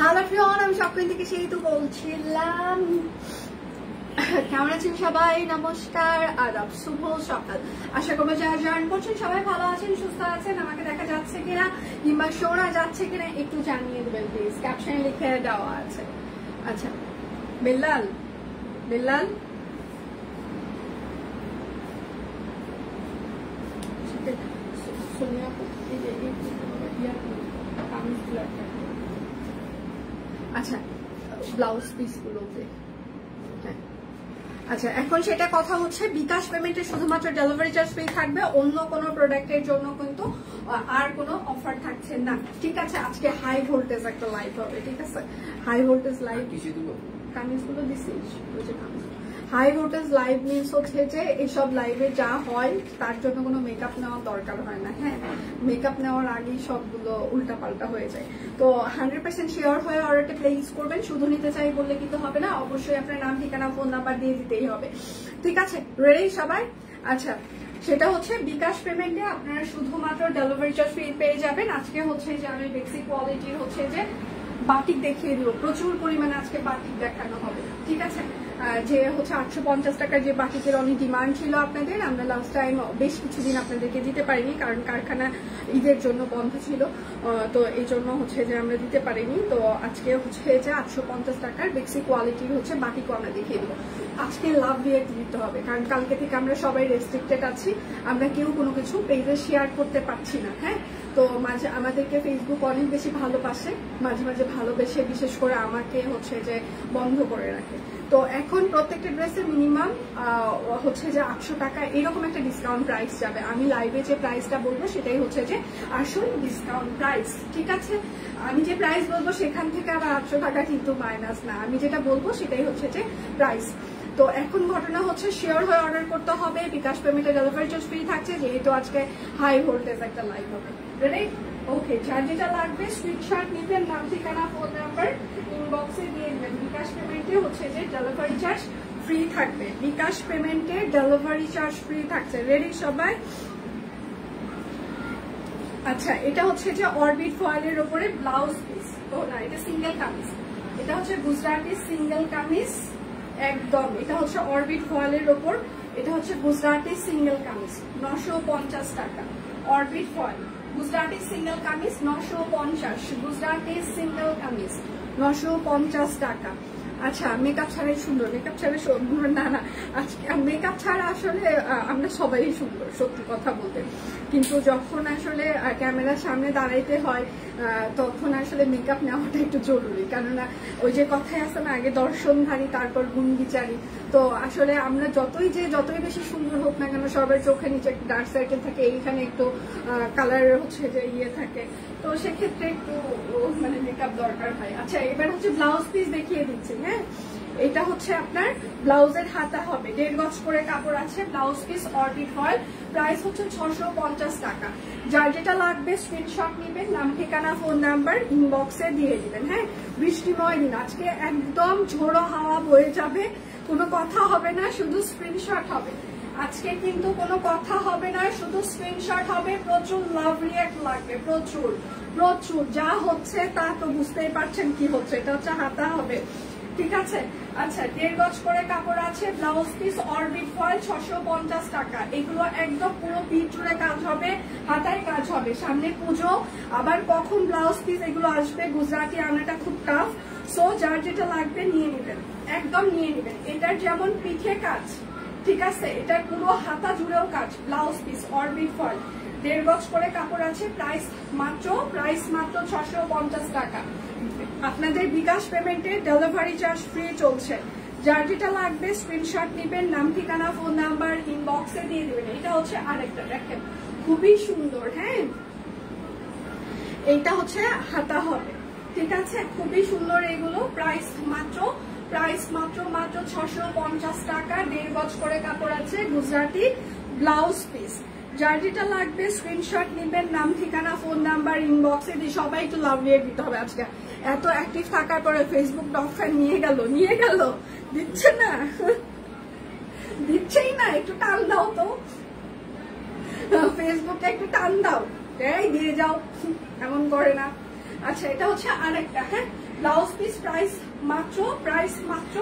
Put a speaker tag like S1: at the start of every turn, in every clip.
S1: Hello friend, আমি সকাল থেকে সেই তো বলছিলাম। কেমন আছেন সবাই? নমস্কার, আদাব, শুভ সকাল। আশা করবো যারা জয়েন করছেন সবাই ভালো আছেন, সুস্থ আছেন। আমাকে দেখা যাচ্ছে কিনা কিংবা শোনা যাচ্ছে কিনা একটু জানিয়ে দেবেন প্লিজ, ক্যাপশনে লিখে দেওয়া আছে। আচ্ছা, বিল্লাল বিল্লাল আচ্ছা, ব্লাউজ পিস গুলোতে আচ্ছা, এখন সেটা কথা হচ্ছে বিকাশ পেমেন্টে শুধুমাত্র ডেলিভারি চার্জ ফ্রি থাকবে, অন্য কোনো প্রোডাক্টের জন্য কিন্তু আর কোনো অফার থাকছে না। ঠিক আছে, আজকে হাই ভোল্টেজ একটা লাইভ হবে। ঠিক আছে, হাই ভোল্টেজ লাইভ কামিজগুলো দিচ্ছি। হাই ভোল্টেজ লাইভ মিনস হচ্ছে যে এইসব লাইভে যা হয় তার জন্য কোনো মেকআপ নেওয়ার দরকার হয় না। হ্যাঁ, মেকআপ নেওয়ার আগেই সবগুলো উল্টাপাল্টা হয়ে যায়। তো 100% শিওর হয়ে অর্ডারটা প্লেস করবেন। শুধু নিতে চাই বললে কিন্তু হবে না, অবশ্যই আপনার নাম, ঠিকানা, ফোন নাম্বার দিয়ে দিতেই হবে। ঠিক আছে, রেডি সবাই? আচ্ছা, সেটা হচ্ছে বিকাশ পেমেন্টে আপনারা শুধুমাত্র ডেলিভারি চার্জ ফ্রি পেয়ে যাবেন। আজকে হচ্ছে যে আমি বেসিক কোয়ালিটির হচ্ছে যে বাটিক দেখিয়ে দিব, প্রচুর পরিমাণে আজকে বাটিক দেখানো হবে। ঠিক আছে, যে হচ্ছে 850 টাকার যে বাটিকের অনেক ডিমান্ড ছিল আপনাদের, আমরা লাস্ট টাইম বেশ কিছুদিন আপনাদেরকে দিতে পারিনি, কারণ কারখানা ঈদের জন্য বন্ধ ছিল। তো এই জন্য হচ্ছে যে আমরা দিতে পারিনি। তো আজকে হচ্ছে যে 850 টাকার বেসিক কোয়ালিটির হচ্ছে বাটিকও আমরা দেখিয়ে দেবো। আজকে লাভ দিয়ে দিতে হবে, কারণ কালকে থেকে আমরা সবাই রেস্ট্রিক্টেড আছি, আমরা কেউ কোনো কিছু পেজে শেয়ার করতে পারছি না। হ্যাঁ, তো মাঝে আমাদেরকে ফেসবুক অনেক বেশি ভালোবাসে, মাঝে মাঝে ভালোবেসে বিশেষ করে আমাকে হচ্ছে যে বন্ধ করে রাখে। তো এখন প্রত্যেকটা ড্রেসের মিনিমাম হচ্ছে যে 800 টাকা এরকম একটা ডিসকাউন্ট প্রাইস যাবে। আমি লাইভে যে প্রাইসটা বলবো সেটাই হচ্ছে যে আসল ডিসকাউন্ট প্রাইস। ঠিক আছে, আমি যে প্রাইস বলবো সেখান থেকে আবার 800 টাকা কিন্তু মাইনাস না, আমি যেটা বলবো সেটাই হচ্ছে যে প্রাইস। তো এখন ঘটনা হচ্ছে শিওর হয়ে অর্ডার করতে হবে। বিকাশ পেমেন্টে ডেলিভারি চার্জ ফ্রি থাকছে, যেহেতু আজকে হাই ভোল্টেজ একটা লাইভ হবে। রেডি? ওকে, যার যেটা লাগবে স্ক্রিনশট নিবেন, নাম, ঠিকানা, ফোন নাম্বার ইনবক্সে দিয়ে দিবেন। বিকাশ পেমেন্টে হচ্ছে যে ডেলিভারি চার্জ ফ্রি থাকবে, বিকাশ পেমেন্টে ডেলিভারি চার্জ ফ্রি থাকছে। রেডি সবাই? আচ্ছা, এটা হচ্ছে যে অরবিট ফয়েলের উপরে ব্লাউজ পিস। ও না, এটা সিঙ্গেল কামিজ, এটা হচ্ছে গুজরাটি সিঙ্গেল কামিজ একদম। এটা হচ্ছে অরবিট ফয়েলের উপর, এটা হচ্ছে গুজরাটি সিঙ্গেল কামিজ 950 টাকা। Orbit foil Gujarati single kameez 950, Gujarati single kameez 950 টাকা। আচ্ছা, মেকআপ ছাড়াই সুন্দর, মেকআপ ছাড়া না না, আজকে মেকআপ ছাড়া আসলে আমরা সবাই সুন্দর, সত্যি কথা বলতে। কিন্তু যখন আসলে ক্যামেরার সামনে দাঁড়াইতে হয় তখন আসলে মেকআপ নেওয়াটা একটু জরুরি, কেননা ওই যে কথাই আছে না, আগে দর্শনধারী তারপর গুণ বিচারী। তো আসলে আমরা যতই বেশি সুন্দর হোক না কেন, সবার চোখে নিচে একটু ডার্ক সার্কেল থাকে, এইখানে একটু কালার হচ্ছে যে থাকে, তো সেক্ষেত্রে একটু মানে মেকআপ দরকার হয়। আচ্ছা, এবার হচ্ছে ব্লাউজ পিস দেখিয়ে দিচ্ছি। হ্যাঁ, এটা হচ্ছে আপনার ব্লাউজের হাতা হবে, 1.5 গজ করে কাপড় আছে। Blouse piece orbit foil, price হচ্ছে 650 টাকা। যার যেটা লাগবে স্ক্রিনশট নিবেন, নাম, ঠিকানা, ফোন নাম্বার ইনবক্সে দিয়ে দিবেন। হ্যাঁ, বৃষ্টিময় দিন, আজকে একদম ঝোড়ো হাওয়া বয়ে যাবে, কোনো কথা হবে না, শুধু স্ক্রিনশট হবে। আজকে কিন্তু কোনো কথা হবে না, শুধু স্ক্রিনশট হবে। প্রচুর লাভ রিঅ্যাক্ট লাগবে, প্রচুর প্রচুর। যা হচ্ছে তা তো বুঝতেই পারছেন কি হচ্ছে, এটা হচ্ছে হাতা হবে। ঠিক আছে, আচ্ছা, 1.5 গজ করে কাপড় আছে। ব্লাউজ পিস অরবিট ফয়েল 650 টাকা। এগুলো একদম পুরো পিঠ জুড়ে কাজ হবে, হাতায় কাজ হবে। সামনে পুজো, আবার কখন ব্লাউজ পিস এগুলো আসবে, গুজরাটি আনাটা খুব টাফ। সো যার যেটা লাগবে নিয়ে নেবেন, একদম নিয়ে নেবেন। এটার যেমন পিঠে কাজ, ঠিক আছে, এটার পুরো হাতা জুড়েও কাজ। ব্লাউজ পিস অরবিট ফয়েল, 1.5 গজ করে কাপড় আছে। প্রাইস মাত্র 650 টাকা। আপনাদের বিকাশ পেমেন্টে ডেলিভারি চার্জ ফ্রি চলছে। যার যেটা লাগবে স্ক্রিনশট নিবেন, নাম, ঠিকানা, ফোন নাম্বার ইনবক্সে দিয়ে দিবেন। এটা হচ্ছে আরেকটা, দেখেন খুবই সুন্দর। হ্যাঁ, এইটা হচ্ছে হাতা হবে। ঠিক আছে, খুবই সুন্দর এগুলো। প্রাইস মাত্র 650 টাকা। 1.5 গজ করে কাপড় আছে, গুজরাটি ব্লাউজ পিস। যার যেটা লাগবে স্ক্রিনশট নিবেন, নাম, ঠিকানা, ফোন নাম্বার ইনবক্সে দিয়ে। সবাই একটু লাভ রিঅ্যাক্ট দিতে হবে। আজকে এত অ্যাক্টিভ থাকার পরে ফেসবুক ডগ ফ্যান নিয়ে গেল দিচ্ছে না, দিচ্ছেই না। একটু টান দাও তো, ফেসবুকে একটু টান দাও, এই দিয়ে যাও, এমন করে না। আচ্ছা এটা হচ্ছে আরেকটা, হ্যাঁ ব্লাউজ পিস প্রাইস মাত্র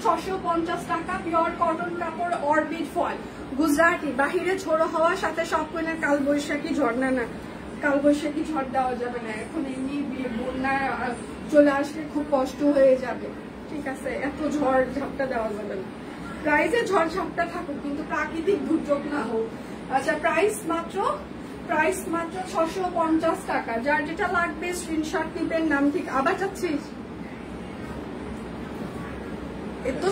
S1: 650 টাকা, পিওর কটন কাপড়, অরবিট ফয়েল, গুজরাটি। বাহিরে ঝোড়ো হওয়ার সাথে সব কোনের কালবৈশাখী ঝড়, না কালবৈশাখী ঝড় দেওয়া যাবে না, এখন এমনি বন্যা চলে আসলে খুব কষ্ট হয়ে যাবে, ঠিক আছে, এত ঝড় ঝাপটা দেওয়া যাবে না। প্রাইসে ঝড় ঝাপটা থাকুক কিন্তু প্রাকৃতিক দুর্যোগ না হোক। আচ্ছা প্রাইস মাত্র 650 টাকা। যার যেটা লাগবে স্ক্রিনশট নিবেন, নাম ঠিক আবার যাচ্ছিস এতো।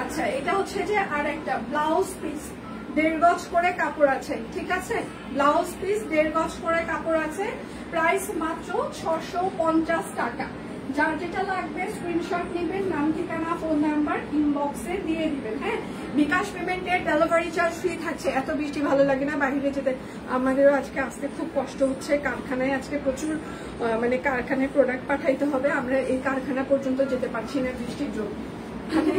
S1: আচ্ছা এটা হচ্ছে যে আর একটা ব্লাউজ পিস 1.5 গজ করে কাপড় আছে, ঠিক আছে, ব্লাউজ পিস 1.5 গজ করে কাপড় আছে, প্রাইস মাত্র 650 টাকা। যার যেটা লাগবে স্ক্রিনশট নেবেন, নাম ঠিকানা ফোন নাম্বার ইনবক্সে দিয়ে দিবেন। হ্যাঁ বিকাশ পেমেন্টের ডেলিভারি চার্জ ফ্রি থাকছে। এত বৃষ্টি ভালো লাগে না বাইরে যেতে, আমাদেরও আজকে আসতে খুব কষ্ট হচ্ছে, কারখানায় আজকে প্রচুর মানে কারখানায় প্রোডাক্ট পাঠাইতে হবে, আমরা এই কারখানা পর্যন্ত যেতে পারছি না বৃষ্টির জন্য, মানে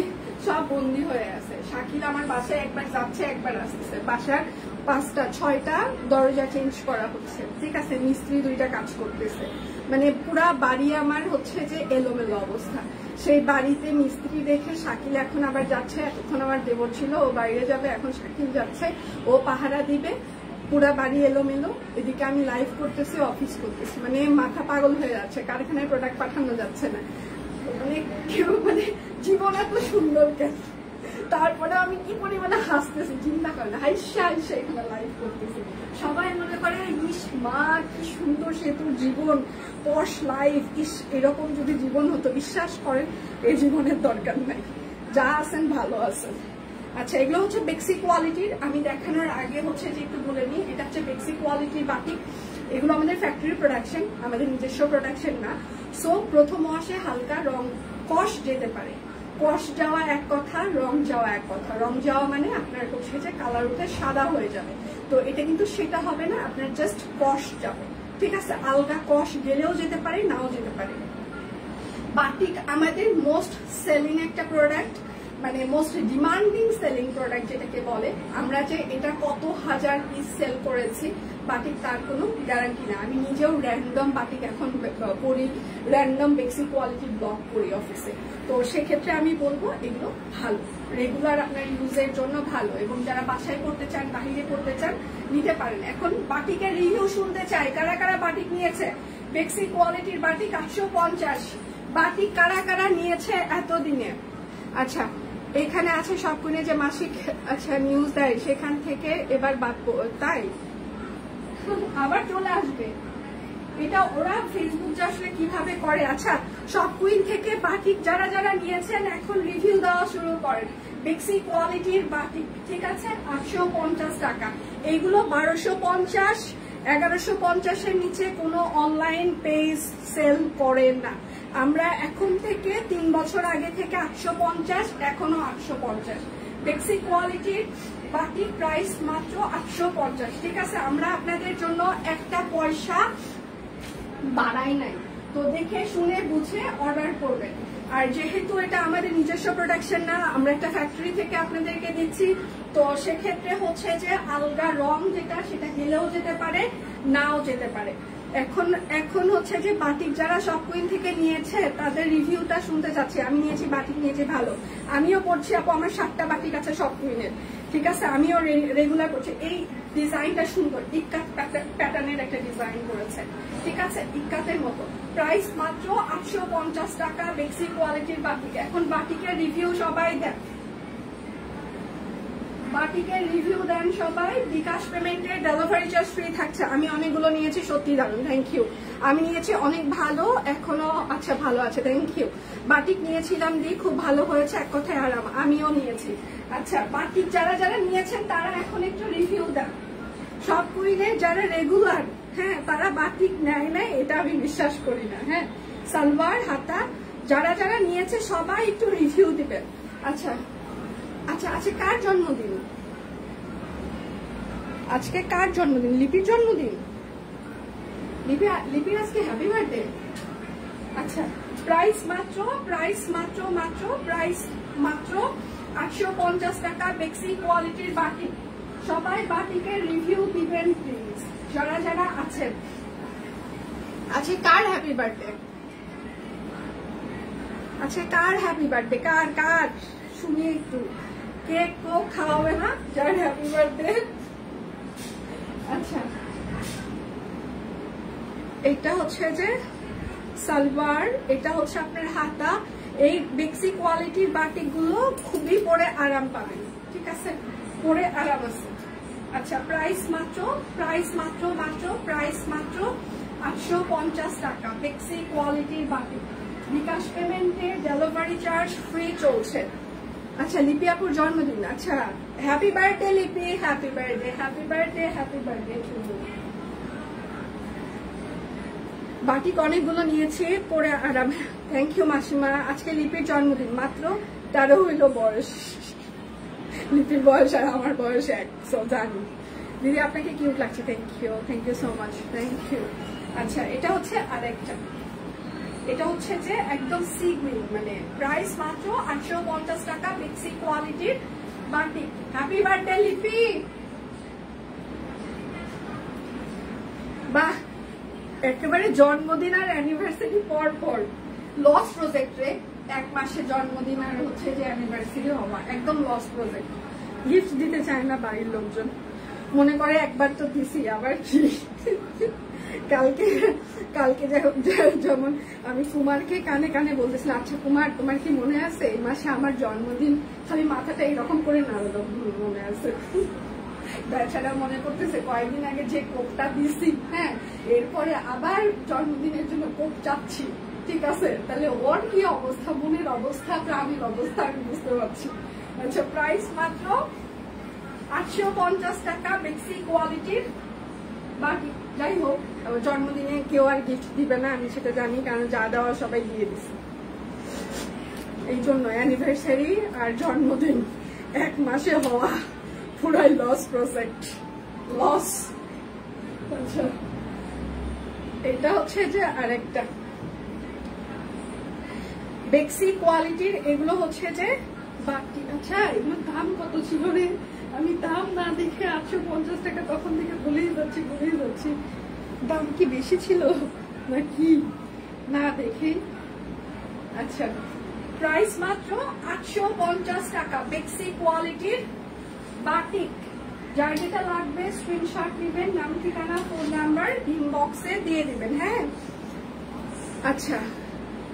S1: সব বন্দি হয়ে আছে। শাকিল আমার বাসায় একবার যাচ্ছে একবার আসতেছে, বাসার 5টা 6টা দরজা চেঞ্জ করা হচ্ছে, ঠিক আছে, মিস্ত্রি 2টা কাজ করতেছে, মানে পুরা বাড়ি আমার হচ্ছে যে এলোমেলো অবস্থা। সেই বাড়িতে মিস্ত্রি দেখে শাকিল এখন আবার যাচ্ছে, এতক্ষণ আমার দেবর ছিল ও বাইরে যাবে, এখন শাকিল যাচ্ছে, ও পাহারা দিবে, পুরা বাড়ি এলোমেলো, এদিকে আমি লাইভ করতেছি অফিস করতেছি, মানে মাথা পাগল হয়ে যাচ্ছে, কারখানায় প্রোডাক্ট পাঠানো যাচ্ছে না, মানে কেউ মানে জীবন এত সুন্দর কেন। তারপরে আমি কি পরিমাণে হাসতেছি চিন্তা করে না, হাইসা এখানে লাইভ করতেছি, সবাই মনে করে ইস মা কি সুন্দর সে তোর জীবন, পশ লাইফ, ইস এরকম যদি জীবন হতো, বিশ্বাস করেন এই জীবনের দরকার নাই, যা আছেন ভালো আছেন। আচ্ছা এগুলো হচ্ছে বেক্সি কোয়ালিটির, আমি দেখানোর আগে হচ্ছে যে একটু বলে নিই, এটা হচ্ছে বেক্সি কোয়ালিটির বাটিক, এগুলো আমাদের ফ্যাক্টরি প্রোডাকশন, আমাদের নিজস্ব প্রোডাকশন না। সো প্রথম ওয়াশে হালকা রং কষ যেতে পারে, কষ যাওয়া এক কথা, রং যাওয়া এক কথা, রং যাওয়া মানে আপনার হচ্ছে যে কালার উঠে সাদা হয়ে যাবে, তো এটা কিন্তু সেটা হবে না, আপনার জাস্ট কষ যাবে, ঠিক আছে, আলগা কষ গেলেও যেতে পারে নাও যেতে পারে। বাটিক আমাদের মোস্ট সেলিং একটা প্রোডাক্ট, মানে মোস্ট ডিমান্ডিং সেলিং প্রোডাক্ট যেটাকে বলে, আমরা যে এটা কত হাজার পিস সেল করেছি বাটিক তার কোনো গ্যারান্টি না, আমি নিজেও র্যান্ডম বাটিক এখন পরি, র্যান্ডম বেক্সি কোয়ালিটির ব্লগ করি অফিসে, তো সেক্ষেত্রে আমি বলবো এগুলো ভালো, রেগুলার আপনার ইউজের জন্য ভালো, এবং যারা বাসায় পড়তে চান বাহিরে পড়তে চান নিতে পারেন। এখন বাটিকের রিভিউ শুনতে চাই, কারা কারা বাটিক নিয়েছে, বেক্সি কোয়ালিটির বাটিক 850 বাটিক কারা কারা নিয়েছে এতদিনে। আচ্ছা এখানে আছে সব কোনে যে মাসিক আচ্ছা নিউজ দেয় সেখান থেকে এবার বাদ, তাই আবার চলে আসবে, এটা ওরা ফেসবুক যে আসলে কিভাবে করে। আচ্ছা সব কুইন থেকে বাটিক যারা যারা নিয়েছেন এখন রিভিউ দেওয়া শুরু করেন, বেক্সি কোয়ালিটির বাটিক, ঠিক আছে, 850 টাকা, এইগুলো 1250 1150-এর নিচে কোনো অনলাইন পেজ সেল করে না, আমরা এখন থেকে 3 বছর আগে থেকে 850, এখনো 850 বেক্সি কোয়ালিটির বাটিক, প্রাইস মাত্র 850, ঠিক আছে, আমরা আপনাদের জন্য একটা পয়সা বাড়াই নাই, তো দেখে শুনে বুঝে অর্ডার করবেন। আর যেহেতু এটা আমাদের নিজস্ব প্রোডাকশন না, আমরা একটা ফ্যাক্টরি থেকে আপনাদেরকে দিচ্ছি, তো সেক্ষেত্রে হচ্ছে যে আলগা রং যেটা সেটা গেলেও যেতে পারে নাও যেতে পারে। এখন হচ্ছে যে বাটিক যারা সব কুইন থেকে নিয়েছে তাদের রিভিউটা শুনতে চাচ্ছি, আমি নিয়েছি বাটিক নিয়েছি ভালো, আমিও পড়ছি আপু, আমার 7টা বাটিক আছে সব কুইনের, ঠিক আছে, আমিও রেগুলার করছি। এই ডিজাইনটা সুন্দর, ইক্কাত প্যাটার্নের একটা ডিজাইন করেছে, ঠিক আছে, ইক্কাতের মতো, প্রাইস মাত্র 850 টাকা বেক্সি কোয়ালিটির বাটিক। এখন বাটিকের রিভিউ সবাই দেন, বাটিকের রিভিউ দেন সবাই, বিকাশ পেমেন্টের ডেলিভারি চার্জ ফ্রি থাকছে। আমি অনেকগুলো নিয়েছি, সত্যি দারুণ, থ্যাংক ইউ, আমি নিয়েছি অনেক ভালো, এখনো আচ্ছা ভালো আছে, থ্যাংক ইউ। বাটিক নিয়েছিলাম দি খুব ভালো হয়েছে, এক কথায় আরাম, আমিও নিয়েছি। আচ্ছা বাটিক যারা যারা নিয়েছেন তারা এখন একটু রিভিউ দেন, সব কুইনে যারা রেগুলার, হ্যাঁ তারা বাটিক নেয় না এটা আমি বিশ্বাস করি না, হ্যাঁ সালোয়ার হাতা যারা যারা নিয়েছে সবাই একটু রিভিউ দিবেন। আচ্ছা আচ্ছা আচ্ছা কার জন্মদিন আজকে, কার জন্মদিন, লিপির জন্মদিন, লিপির আজকে হ্যাপি বার্থডে। আচ্ছা প্রাইস মাত্র 850 টাকা বেক্সি কোয়ালিটির বাটিক, সবাই বাটিকের রিভিউ দিবেন প্লিজ, যারা যারা আছেন, আজকে কার হ্যাপি বার্থডে? আচ্ছা কার হ্যাপি বার্থডে? কার কার শুনি একটু। কেক কোক খাওয়াবে না যার হ্যাপি বার্থডে? আচ্ছা এটা হচ্ছে যে সালোয়ার, এটা হচ্ছে আপনার হাতা। এই বেক্সি কোয়ালিটির বাটিক গুলো খুবই পরে আরাম পাবেন, ঠিক আছে, পরে আরাম আছে। আচ্ছা প্রাইস মাত্র 850 টাকা, বেক্সি কোয়ালিটির বাটিক। বিকাশ পেমেন্টে ডেলিভারি চার্জ ফ্রি চলছে। আচ্ছা লিপি আপুর জন্মদিন, আচ্ছা হ্যাপি বার্থডে লিপি, happy birthday, happy birthday, happy birthday. Batik অনেকগুলো নিয়েছি, পরে আরাম। থ্যাংক ইউ মাসিমা। আজকে লিপির জন্মদিন, মাত্র 13 হইল বয়স। লিপির বয়স আর আমার বয়স এক, সো জানি। দিদি আপনাকে কিউট লাগছে, thank you so much, thank you. আচ্ছা এটা হচ্ছে আরেকটা, এটা হচ্ছে যে একদম সি গ্রিন, মানে প্রাইস মাত্র 850 টাকা, বেক্সি কোয়ালিটির বাটিক। হ্যাপি বার্থডে লিপি। বাহ, একেবারে জন্মদিন আর অ্যানিভার্সারি পর পর। লস প্রজেক্টে 1 মাসে জন্মদিন আর হচ্ছে যে অ্যানিভার্সারি হওয়া, একদম লস প্রজেক্ট। গিফট দিতে চায় না বাড়ির লোকজন, মনে করে একবার তো দিছি আবার কি। কালকে যেমন আমি কুমারকে কানে কানে বলতেছিলাম, আচ্ছা কুমার তোমার কি মনে আছে এই মাসে আমার জন্মদিন? খালি মাথাটা এরকম করে নাড়লো, মনে আছে। বেচারা মনে করতেছে কয়েকদিন আগে যে কোপটা দিছি, হ্যাঁ এরপরে আবার জন্মদিনের জন্য কোপ চাচ্ছি, ঠিক আছে। তাহলে ওর কি অবস্থা, মনের অবস্থা, প্রাণীর অবস্থা আমি বুঝতে পারছি। আচ্ছা প্রাইস মাত্র 850 টাকা, বেক্সি কোয়ালিটির বাকি। যাই হোক, জন্মদিনে কেউ আর গিফট দিবে না আমি সেটা জানি, কারণ যা দেওয়া সবাই দিয়ে দিছে। এই জন্য অ্যানিভার্সারি আর জন্মদিন 1 মাসে হওয়া পুরাই লস প্রজেক্ট, লস। আচ্ছা এটা হচ্ছে যে আরেকটা বেক্সি কোয়ালিটির, এগুলো হচ্ছে যে বাটি। আচ্ছা এগুলোর দাম কত ছিল রে? আমি দাম না দেখে 850 টাকা তখন থেকে ভুলেই যাচ্ছি। দাম কি বেশি ছিল নাকি না দেখে? আচ্ছা প্রাইস মাত্র 850 টাকা, বেক্সি কোয়ালিটির বাটিক। যার যেটা লাগবে স্ক্রিনশট নেবেন, নাম ঠিকানা ফোন নাম্বার ইনবক্সে দিয়ে দিবেন, হ্যাঁ। আচ্ছা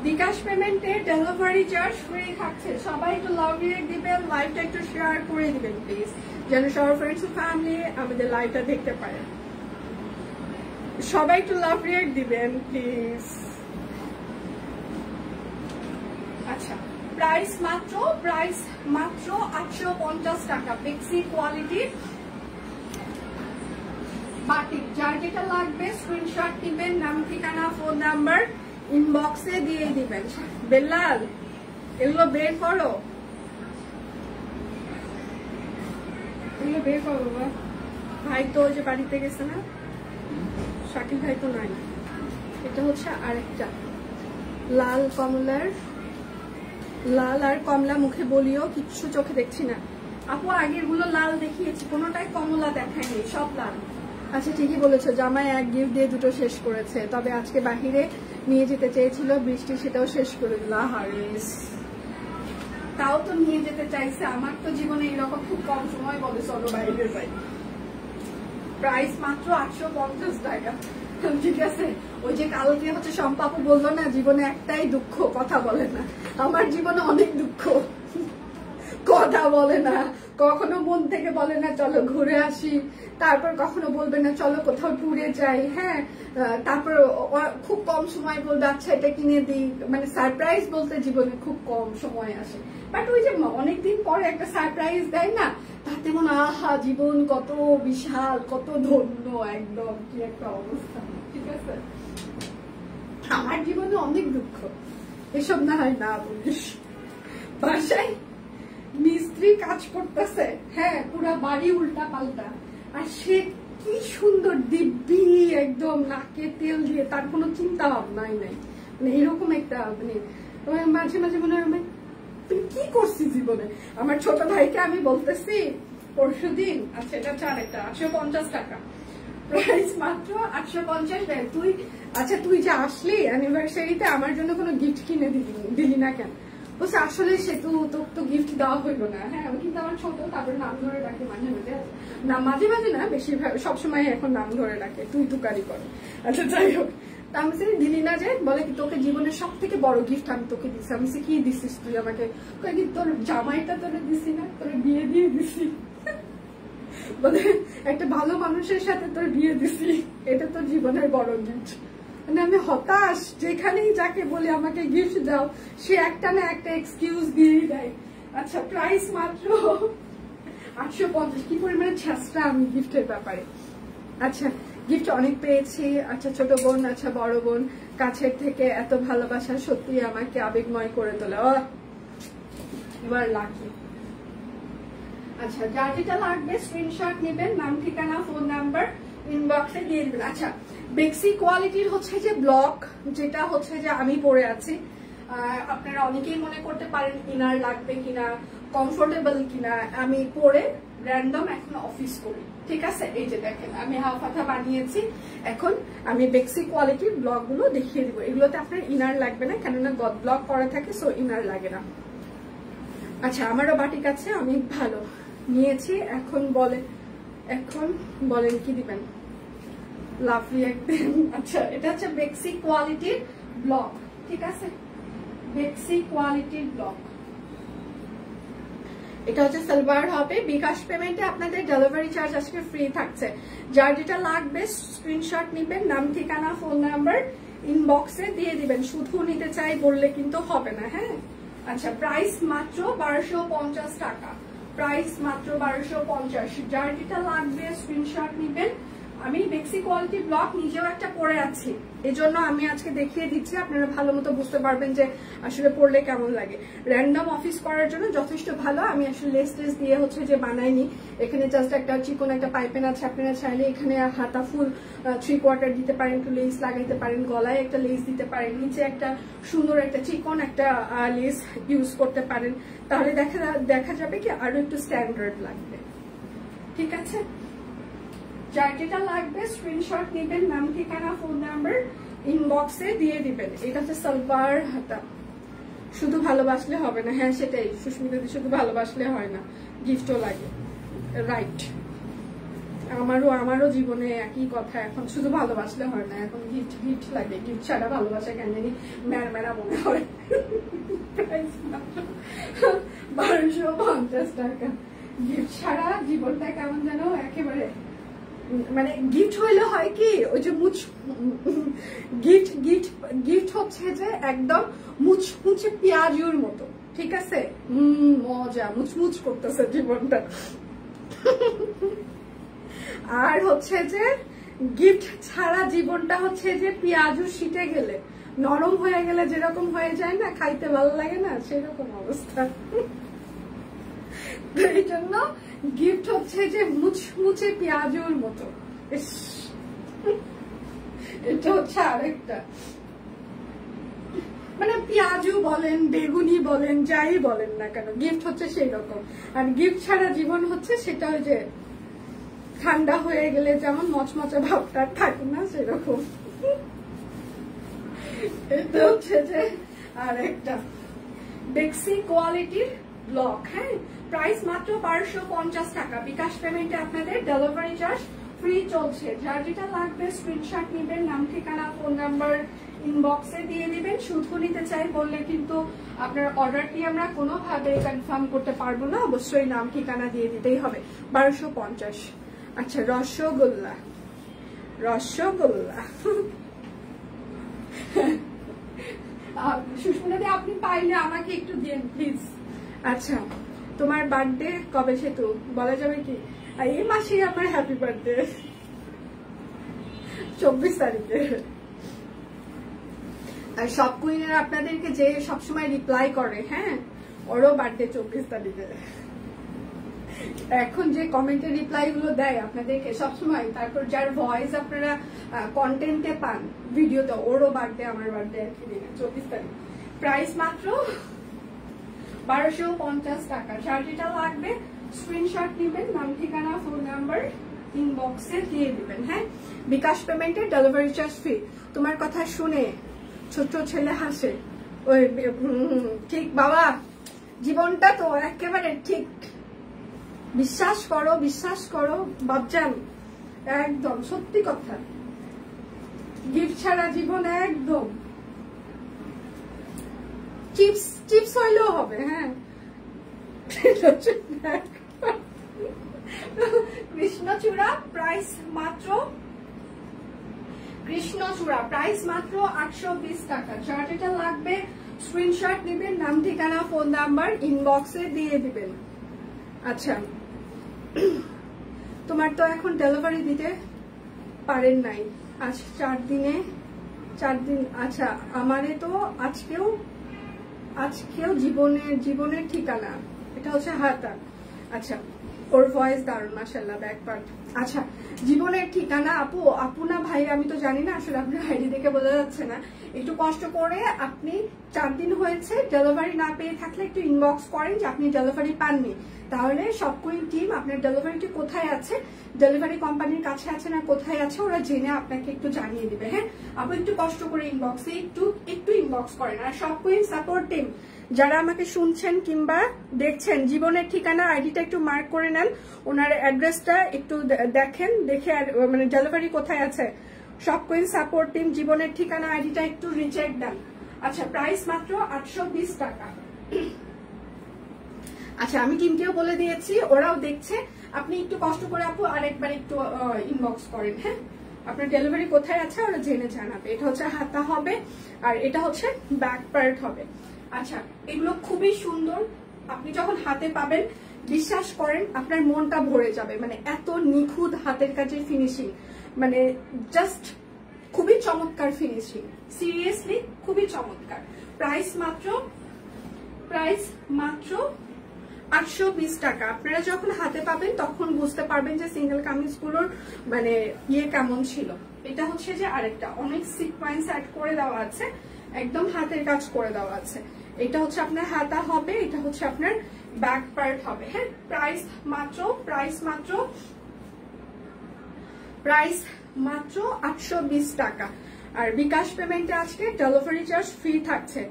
S1: বিকাশ পেমেন্টে ডেলিভারি চার্জ ফ্রি থাকছে। সবাই একটু লাভ রিয়েক্ট দিবেন, লাইভটা একটু শেয়ার করে দিবেন প্লিজ, যেন সবার ফ্রেন্ডস ও ফ্যামিলি আমাদের লাইভটা দেখতে পারে। সবাই একটু লাভ রিয়েক্ট দিবেন প্লিজ। আচ্ছা প্রাইস মাত্র 850 টাকা, বেক্সি কোয়ালিটির বাটিক। যার যেটা লাগবে স্ক্রিনশট দিবেন, নাম ঠিকানা ফোন নাম্বার ইনবক্সে দিয়ে দিবেন। বেলাল এগুলো বের করো, এগুলো বের করো বাবা। ভাই তো ওই যে বাড়িতে গেছে না, শাকিল ভাই তো নাই। এটা হচ্ছে আরেকটা লাল কমলার, লাল আর কমলা মুখে বলিও, কিচ্ছু চোখে দেখছি না। আপু আগের গুলো লাল দেখিয়েছি, কোনোটাই কমলা দেখায়নি, সব লাল। আচ্ছা ঠিকই বলেছো, জামাই 1 গিফট দিয়ে 2টো শেষ করেছে, তবে আজকে বাহিরে নিয়ে যেতে চেয়েছিল বৃষ্টি, সেটাও শেষ করে দিল। হারিস তাও তো নিয়ে যেতে চাইছে। আমার তো জীবনে এরকম খুব কম সময় বলে চলো বাইরে যাই। প্রাইস মাত্র 850 টাকা, ঠিক আছে। ওই যে কালকে হচ্ছে সম্পাপু বললো না জীবনে একটাই দুঃখ, কথা বলে না। আমার জীবনে অনেক দুঃখ, কথা বলে না, কখনো মন থেকে বলে না চলো ঘুরে আসি, তারপর কখনো বলবে না চলো কোথাও ট্যুরে যাই, হ্যাঁ, তারপর খুব কম সময় বলবে আচ্ছা এটা কিনে দিই। মানে সারপ্রাইজ বলতে জীবনে খুব কম সময় আসে, বাট ওই যে অনেকদিন পরে একটা সারপ্রাইজ দেয় না, তাতে মনে আহা জীবন কত বিশাল, কত ধন্য, একদম কি একটা অবস্থা, ঠিক আছে। আমার জীবনে অনেক দুঃখ, এসব না হয় না বলিস। বাসায় মিস্ত্রি কাজ করতেছে, হ্যাঁ, পুরা বাড়ি উল্টা পাল্টা, আর সে কি সুন্দর দিব্যি একদম নাকে তেল দিয়ে, তার কোনো চিন্তা ভাবনাই নাই। মানে এরকম একটা মানে মাঝে মাঝে মনে হয় তুমি কি করছি জীবনে। আমার ছোট ভাইকে আমি বলতেছি পরশুদিন, আচ্ছা এটা হচ্ছে আরেকটা 850 টাকা, প্রাইস মাত্র 850 টাকা। তুই আচ্ছা তুই যে আসলি অ্যানিভার্সারিতে আমার জন্য কোনো গিফট কিনে দিলি না কেন? বলছে আসলে সে তো গিফট দেওয়া হইলো না। হ্যাঁ আমি কিন্তু আমার ছোট, তারপর নাম ধরে ডাকে মাঝে মাঝে, না মাঝে মাঝে না বেশিরভাগ সবসময় এখন নাম ধরে ডাকে, তুই তুকারি করে। আচ্ছা যাই হোক, তা আমি দিলি না যে, বলে কি তোকে জীবনের সব থেকে বড় গিফট আমি তোকে দিচ্ছি। আমি কি দিছিস তুই আমাকে? কি তোর জামাইটা তোরে দিছি না, তোরে বিয়ে দিয়ে দিছি। বলে একটা ভালো মানুষের সাথে তোর বিয়ে দিছি, এটা তোর জীবনের বড় গিফট। মানে আমি হতাশ, যেখানেই যাকে বলি আমাকে গিফট দাও সে একটা না একটা এক্সকিউজ দিয়েই দেয়। আচ্ছা প্রাইস মাত্র 850। কি পরিমাণে ছেঁচড়া আমি গিফটের ব্যাপারে। আচ্ছা গিফট অনেক পেয়েছি। আচ্ছা ছোট বোন, আচ্ছা বড় বোন, কাছের থেকে এত ভালোবাসা সত্যি আমাকে আবেগময় করে তোলে। এবার লাকি। আচ্ছা যার যেটা লাগবে স্ক্রিনশট নেবেন, নাম ঠিকানা ফোন নাম্বার ইনবক্সে দিয়ে দিবেন। আচ্ছা বেক্সি কোয়ালিটির হচ্ছে যে ব্লক, যেটা হচ্ছে যে আমি পরে আছি, আপনারা অনেকেই মনে করতে পারেন ইনার লাগবে কিনা, কমফোর্টেবল কিনা। আমি পরে র্যান্ডম এখন অফিস করি, ঠিক আছে? এই যে দেখেন আমি হাফ হাতা বানিয়েছি। এখন আমি বেক্সি কোয়ালিটির ব্লক গুলো দেখিয়ে দিব। এগুলোতে আপনার ইনার লাগবে না, কেননা গদ ব্লক করা থাকে, সো ইনার লাগে না। আচ্ছা আমারও বাটিক আছে, আমি ভালো নিয়েছি। এখন বলেন কি দিবেন? লাভলি একদম। আচ্ছা এটা হচ্ছে বেক্সি কোয়ালিটির ব্লক, ঠিক আছে? বেক্সি কোয়ালিটির ব্লক, এটা হচ্ছে সালোয়ার হবে। বিকাশ পেমেন্টে আপনাদের ডেলিভারি চার্জ আজকে ফ্রি থাকছে। যার যেটা লাগবে স্ক্রিনশট নিবেন, নাম ঠিকানা ফোন নাম্বার ইনবক্সে দিয়ে দিবেন। শুধু নিতে চাই বললে কিন্তু হবে না, হ্যাঁ? আচ্ছা প্রাইস মাত্র 1250 টাকা, প্রাইস মাত্র 1250। যার যেটা লাগবে স্ক্রিনশট নিবেন। আমি বেক্সি কোয়ালিটি ব্লক নিজেও একটা পরে আছি, এজন্য আমি আজকে দেখিয়ে দিচ্ছি, আপনারা ভালো মতো বুঝতে পারবেন যে আসলে পরলে কেমন লাগে। র্যান্ডম অফিস করার জন্য যথেষ্ট ভালো। আমি আসলে লেস টেস দিয়ে হচ্ছে যে বানাইনি, এখানে জাস্ট একটা চিকন একটা পাইপেন আছে। আপনারা চাইলে এখানে হাতা ফুল 3/4 দিতে পারেন, একটু লেস লাগাইতে পারেন, গলায় একটা লেস দিতে পারেন, নিচে একটা সুন্দর একটা চিকন একটা লেস ইউজ করতে পারেন। তাহলে দেখা যাবে কি আরো একটু স্ট্যান্ডার্ড লাগবে, ঠিক আছে? যার যেটা লাগবে স্ক্রিনশট নেবেন, নাম ঠিকানা ফোন নাম্বার ইনবক্সে দিয়ে দিবেন। এটা হচ্ছে সালোয়ার হাতা। শুধু ভালোবাসলে হবে না, হ্যাঁ সেটাই সুস্মিতা, শুধু ভালোবাসলে হয় না, গিফটও লাগে, রাইট? আমারও জীবনে একই কথা, এখন শুধু ভালোবাসলে হয় না, এখন গিফট লাগে। গিফট ছাড়া ভালোবাসা কেন জানি ম্যারা মনে হয়। 1250 টাকা। গিফট ছাড়া জীবনটা কেমন যেন একেবারে, মানে গিফট হইলে হয় কি, ওই যে গিফট হচ্ছে যে একদম মুচমুচে পেঁয়াজুর মতো, ঠিক আছে? মজা, মুচমুচ করতেছে জীবনটা। আর হচ্ছে যে গিফট ছাড়া জীবনটা হচ্ছে যে পেঁয়াজু শীতে গেলে, নরম হয়ে গেলে যেরকম হয়ে যায় না, খাইতে ভালো লাগে না, সেরকম অবস্থা। এই জন্য গিফট হচ্ছে যে মুচমুচে পেঁয়াজুর মতো। এটা হচ্ছে আরেকটা, মানে পেঁয়াজু বলেন, বেগুনি বলেন, যাই বলেন না কেন, গিফট হচ্ছে সেই রকম। আর গিফট ছাড়া জীবন হচ্ছে সেটা ওই যে ঠান্ডা হয়ে গেলে যেমন মচমচা ভাবটা থাকে না, সেরকম। এটা হচ্ছে যে আরেকটা বেক্সি কোয়ালিটির ব্লক, হ্যাঁ? প্রাইস মাত্র 1250 টাকা। বিকাশ পেমেন্টে আপনাদের ডেলিভারি চার্জ ফ্রি চলছে। যার যেটা লাগবে স্ক্রিনশট নেবেন, নাম ঠিকানা ফোন নাম্বার ইনবক্সে দিয়ে দিবেন। শুধু নিতে চাই বললে কিন্তু আপনার অর্ডারটি আমরা কোনোভাবে কনফার্ম করতে পারবো না, অবশ্যই নাম ঠিকানা দিয়ে দিতেই হবে। 1250। আচ্ছা রসগোল্লা, সুস্মিতা আপনি পাইলে আমাকে একটু দিন প্লিজ। আচ্ছা তোমার বার্থডে কবে সেতু বলা যাবে কি? এই মাসে আমার হ্যাপি বার্থডে, 24 তারিখে। আর সব কুইনের আপনাদেরকে যে সবসময় রিপ্লাই করে, হ্যাঁ ওরও বার্থডে 24 তারিখে। এখন যে কমেন্টের রিপ্লাই গুলো দেয় আপনাদেরকে সবসময়, তারপর যার ভয়েস আপনারা কন্টেন্টে পান ভিডিওতে, ওরও বার্থডে আমার বার্থডে একই দিনে 24 তারিখ। প্রাইস মাত্র 1250 টাকা। যার যেটা লাগবে স্ক্রিনশট নেবেন, নাম ঠিকানা ফোন নাম্বার ইনবক্সে দিয়ে দিবেন। হ্যাঁ, বিকাশ পেমেন্টের ডেলিভারি চার্জ ফ্রি। তোমার কথা শুনে ছোট ছেলে হাসে, ওই ঠিক বাবা, জীবনটা তো একেবারে ঠিক। বিশ্বাস করো বাবজান, একদম সত্যি কথা। গিফট ছাড়া জীবন একদম, চিপস হইলেও হবে। হ্যাঁ, কৃষ্ণচূড়া প্রাইস মাত্র 820 টাকা। যার যেটা লাগবে স্ক্রিনশট নেবেন, নাম ঠিকানা ফোন নাম্বার ইনবক্সে দিয়ে দিবেন। আচ্ছা, তোমার তো এখন ডেলিভারি দিতে পারেন নাই, আজ 4 দিন। আচ্ছা, আমারে তো আজকেও জীবনের ঠিকানা, এটা হচ্ছে হাতা। আচ্ছা, ওর ভয়েস দারুণ মাশাআল্লাহ, ব্যাক পার্ট। আচ্ছা, জীবনের ঠিকানা আপু না ভাই, আমি তো জানি না আসলে, আপনার আইডি দেখে বোঝা যাচ্ছে না। একটু কষ্ট করে আপনি 4 দিন হয়েছে ডেলিভারি না পেয়ে থাকলে একটু ইনবক্স করেন যে আপনি ডেলিভারি পাননি, তাহলে সব কুইন টিম আপনার ডেলিভারিটি কোথায় আছে, ডেলিভারি কোম্পানির কাছে আছে না কোথায় আছে, ওরা জেনে আপনাকে একটু জানিয়ে দিবে। হ্যাঁ, আপনি একটু কষ্ট করে ইনবক্সে একটু ইনবক্স করেন। আর সব কুইন সাপোর্ট টিম যারা আমাকে শুনছেন কিংবা দেখছেন, জীবনের ঠিকানা আইডিটা একটু মার্ক করে নেন, ওনার অ্যাড্রেসটা একটু দেখেন, দেখে মানে ডেলিভারি কোথায় আছে। সব কুইন সাপোর্ট টিম জীবনের ঠিকানা আইডিটা একটু রিচেক দেন। আচ্ছা, প্রাইস মাত্র 820 টাকা। আচ্ছা, আমি টিমকেও বলে দিয়েছি, ওরাও দেখছে। আপনি একটু কষ্ট করে আপু আরেকবার একটু ইনবক্স করেন। হ্যাঁ, আপনার ডেলিভারি কোথায় আছে ওরা জেনে জানাবে। এটা হচ্ছে হাতা হবে, আর এটা হচ্ছে ব্যাক পার্ট হবে। আচ্ছা, এগুলো খুবই সুন্দর। আপনি যখন হাতে পাবেন, বিশ্বাস করেন আপনার মনটা ভরে যাবে। মানে এত নিখুঁত হাতের কাজের ফিনিশিং, মানে জাস্ট খুবই চমৎকার ফিনিশিং, সিরিয়াসলি খুবই চমৎকার। প্রাইস মাত্র 820 টাকা। আপনারা যখন হাতে পাবেন তখন বুঝতে পারবেন যে সিঙ্গেল কামিজ গুলোর মানে কেমন ছিল। এটা হচ্ছে যে আরেকটা অনেক সিকোয়েন্স অ্যাড করে দেওয়া আছে, একদম হাতের কাজ করে দেওয়া আছে। এটা হচ্ছে আপনার হাতা হবে, এটা হচ্ছে আপনার ব্যাক পার্ট হবে। হ্যাঁ, প্রাইস মাত্র 820 টাকা। আর বিকাশ পেমেন্টে আজকে ডেলিভারি চার্জ ফ্রি থাকছে।